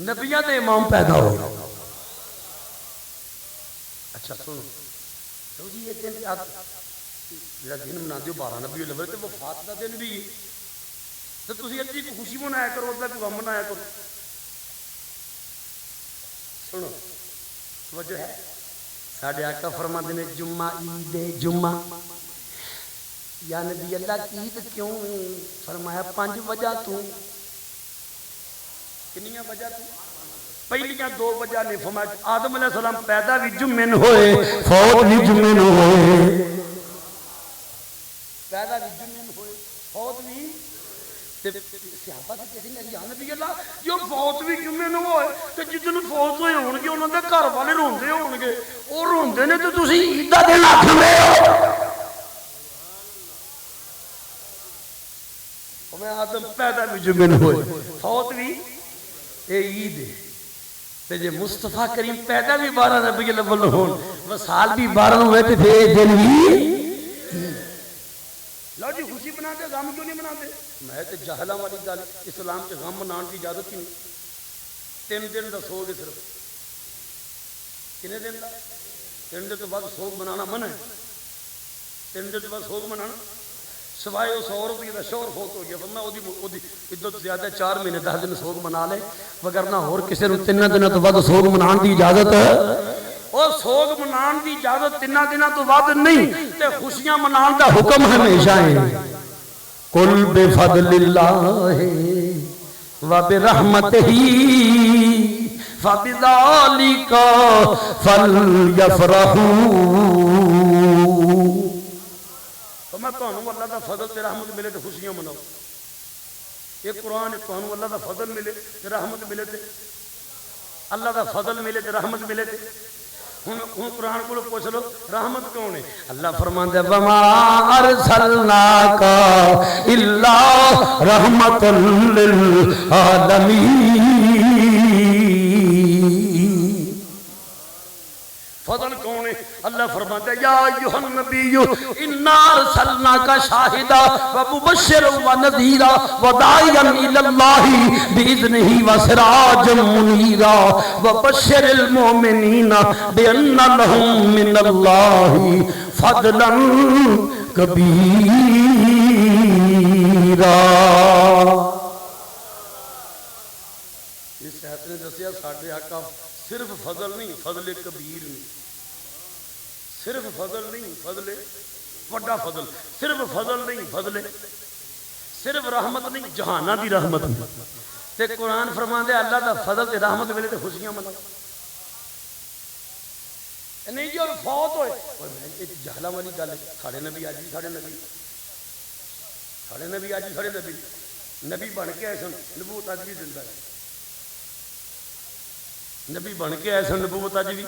Speaker 2: نبیاں دے امام پیدا ہو. اچھا سنو تو جی یہ دن آپ جڑا دن منا دیو 12 نبی الاول تے وفات دا دن بھی تے تسی اجی کو خوشی منایا کرو ادا کو غم منایا کرو. سنو وجہ ہے ساڈے آقا فرماندے نے جمعہ عید جمعہ یا نبی اللہ کی عید کیوں فرمایا 5 وجہ تو. کنیاں وجہ تو پہلیاں 2 وجہ نے فرمایا آدم علیہ السلام پیدا بھی جمعے ہوئے فوت بھی جمعے ہوئے. پیدا بھی جمعے ہوئے فوت بھی صحابہ سے کہتے ہیں یا نبی اللہ جو فوت بھی جمعے ہوئے تو جدن فوت ہوئے ہون گے انہوں نے گھر والے روندے ہون گے وہ روندے نے تو تسی عید دا دن آکھ رہے ہو. میں آدم پیدا بھی جمعے ہوئے فوت بھی اے عید ہے. تے جے مصطفیٰ کریم پیدا بھی 12 ربیع الاول ہون وصال بھی 12 ہوئے تے پھر دن بھی لو جی خوشی بنا دے غم کیوں نہیں بنا دے. میں تے جہلاں والی گل اسلام کے غم منان کی اجازت ہی نہیں. 3 دن دا سوگ صرف کنے دن دا 3 دن تو بعد سوگ منانا منع ہے. 3 دن تو بعد سوگ منانا سوائے اس عورت کی شوہر فوت ہو گیا فرمایا عدت زیادہ 4 مہینے 10 دن سوگ منا لے وگرنہ اور کسی نے 3 دنوں تو بعد سوگ منان دی اجازت ہے. اور سوگ منان دی اجازت 3 دنوں تو بعد نہیں تے خوشیاں منان دا حکم ہمیشہ ہے. قل بفضل اللہ وبرحمتہ فبذالک فلیفرحوا. میں تمہیں اللہ دا فضل تے رحمت ملے تے خوشیاں مناؤ. یہ قرآن تمہیں اللہ دا فضل ملے تے رحمت ملے تے اللہ دا فضل ملے تے رحمت ملے تے ہن قرآن کو پوچھ لو رحمت کون ہے. اللہ فرماندا ہے وما ارسلناک الا رحمت للعالمین. فضل کون ہے؟ اللہ فرماتا ہے یا ایھا النبی انا ارسلناک شاہدا ومبشرا ونذیرا وداعیا الی اللہ باذنہ وسراجا منیرا وبشر المؤمنین بان لهم من اللہ فضلا کبیرا. اس آیت نے دسیا ساڈے آقا صرف فضل نہیں فضل کبیر نہیں. صرف فضل نہیں فضل بڑا فضل. صرف فضل نہیں فضل صرف رحمت نہیں جہانہ دی رحمت تے قرآن فرماندے اللہ دا فضل تے رحمت ملے تے خوشیاں مناؤ. نہیں جو فوت ہوئے جہلا والی گل ہے. ساڑے نبی آج بھی ساڑے نبی آج بھی ساڑے نبی بن کے آئے سن نبوت آج بھی زندہ ہے. نبی بن کے آئے سن نبوت آج بھی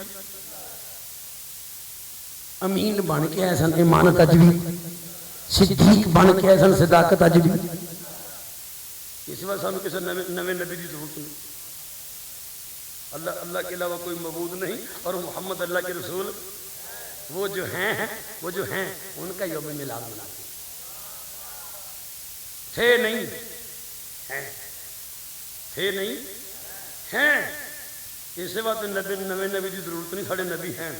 Speaker 2: امین بن کے آئے سن امانت اج بھی صدیق بن کے آئے سن صداقت اج بھی. اس وقت سانو کسی نوے نبی دی ضرورت نہیں. اللہ کے علاوہ کوئی معبود نہیں اور محمد اللہ کے رسول وہ جو ہیں ان کا یوم میلاد مناتے تھے نہیں ہیں اسی بات نویں نبی کی ضرورت نہیں، سارے نبی ہیں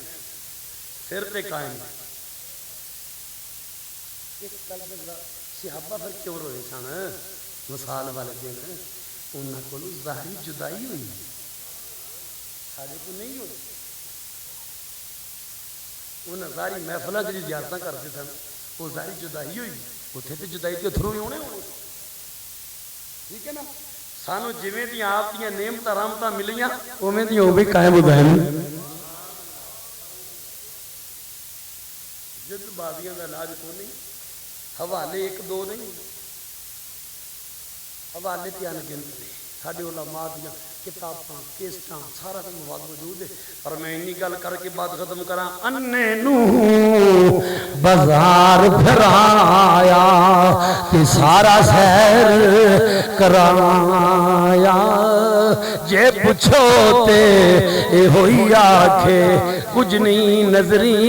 Speaker 2: سر تے قائم۔ صحابہ پھر کیوں روئے سن مثال والے دن انہوں کو ظاہری جدائی ہوئی سارے کو نہیں ہوئی، انہیں ظاہری محفلہ جی زیارت کرتے سن وہ ظاہری جدائی ہوئی، اتنے تو جدائی کے تھرو ہی ہونے ٹھیک ہے نا۔ سانو جویں دی آپ دیا نعمت رحمت ملیاں اوویں دی اوویں قائم دائم جد بازیاں دا علاج کو نہیں، حوالے ایک دو نہیں، حوالے تے ان گنت نے ساڈے علماء دیاں کتاباں کیسٹاں سارا کچھ مواد موجود ہے۔ پر میں انی گل کر کے بات ختم کراں، انے نو
Speaker 3: بازار پھرایا تے سارا سیر کرایا، جے پوچھو تے اے ہوئی آکھے کچھ نہیں نظری۔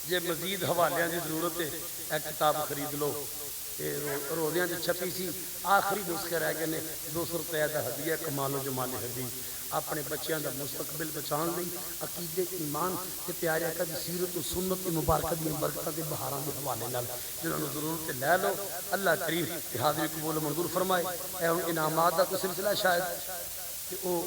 Speaker 2: جے مزید حوالیاں دی ضرورت ہے ایک کتاب خرید لو، روزیاں جو چھپی سی آخری نسخے رہ گئے نے، 200 روپے دا ہدیہ کمال و جمال حدیث اپنے بچیاں دا مستقبل بچان لئی عقیدے ایمان تے پیارے آقا دی سیرت و سنت مبارکہ دی برکتاں دے بہاراں دے حوالے نال جنہاں نوں ضرورت ہے لے لو۔ اللہ کریم حاضری قبول منظور فرمائے۔ اے ہن انعامات دا کوئی سلسلہ شاید تے او